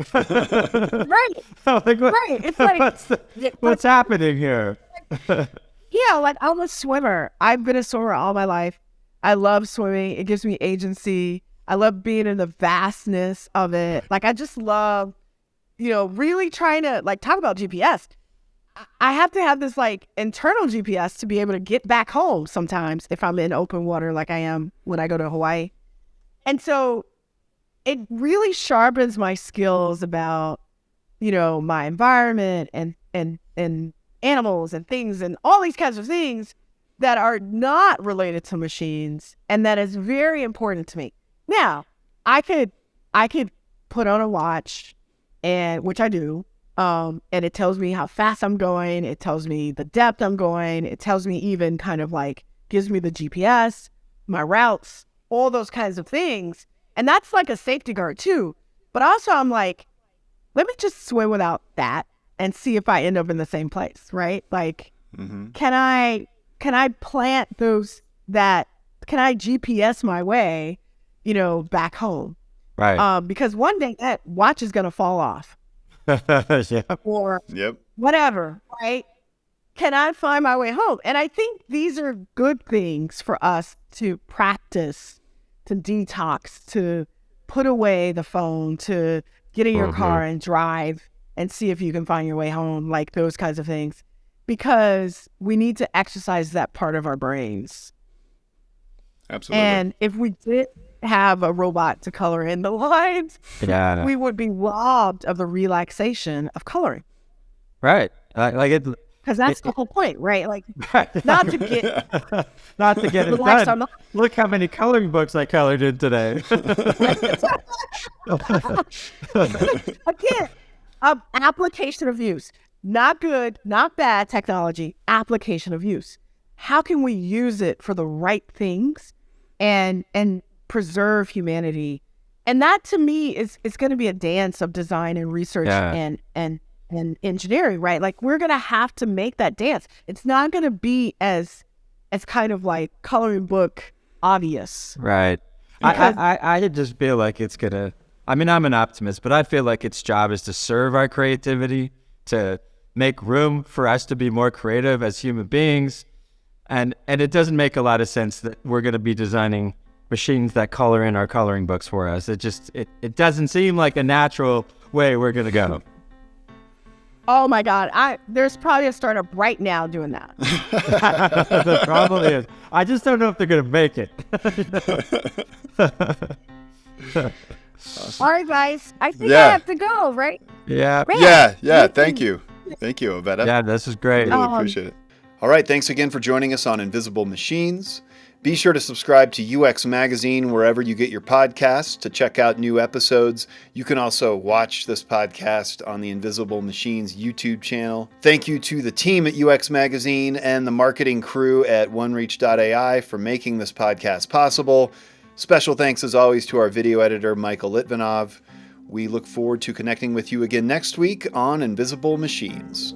Like, Right. It's like what's happening here? Yeah, like I'm a swimmer. I've been a swimmer all my life. I love swimming. It gives me agency. I love being in the vastness of it. Like I just love, really trying to like talk about GPS. I have to have this like internal GPS to be able to get back home sometimes if I'm in open water like I am when I go to Hawaii. And so it really sharpens my skills about, my environment and animals and things and all these kinds of things that are not related to machines, and that is very important to me. Now, I could put on a watch, and which I do, and it tells me how fast I'm going. It tells me the depth I'm going. It tells me even kind of like gives me the GPS, my routes, all those kinds of things. And that's like a safety guard too. But also I'm like, let me just swim without that and see if I end up in the same place, right? Like, can I plant those can I GPS my way, back home? Right. Because one day that watch is going to fall off. Yeah. Or whatever, right? Can I find my way home? And I think these are good things for us to practice, to detox, to put away the phone, to get in your car and drive and see if you can find your way home, like those kinds of things, because we need to exercise that part of our brains. Absolutely. And if we did have a robot to color in the lines, we would be robbed of the relaxation of coloring. Right. Like it. Because that's the whole point, right? Like, not to get it done. Look how many coloring books I colored in today. Again, application of use. Not good, not bad technology, application of use. How can we use it for the right things and preserve humanity? And that to me is going to be a dance of design and research and engineering, right? Like we're going to have to make that dance. It's not going to be as kind of like coloring book obvious. Right. I just feel like it's going to, I mean, I'm an optimist, but I feel like its job is to serve our creativity, to make room for us to be more creative as human beings. And it doesn't make a lot of sense that we're going to be designing machines that color in our coloring books for us. It doesn't seem like a natural way we're going to go. Oh my God. There's probably a startup right now doing that. The problem is, I just don't know if they're going to make it. All right, guys. I think I have to go, right? Yeah. Yeah. Thank you. Thank you, Ovetta. Yeah, this is great. Really appreciate it. All right. Thanks again for joining us on Invisible Machines. Be sure to subscribe to UX Magazine wherever you get your podcasts to check out new episodes. You can also watch this podcast on the Invisible Machines YouTube channel. Thank you to the team at UX Magazine and the marketing crew at OneReach.ai for making this podcast possible. Special thanks, as always, to our video editor, Michael Litvinov. We look forward to connecting with you again next week on Invisible Machines.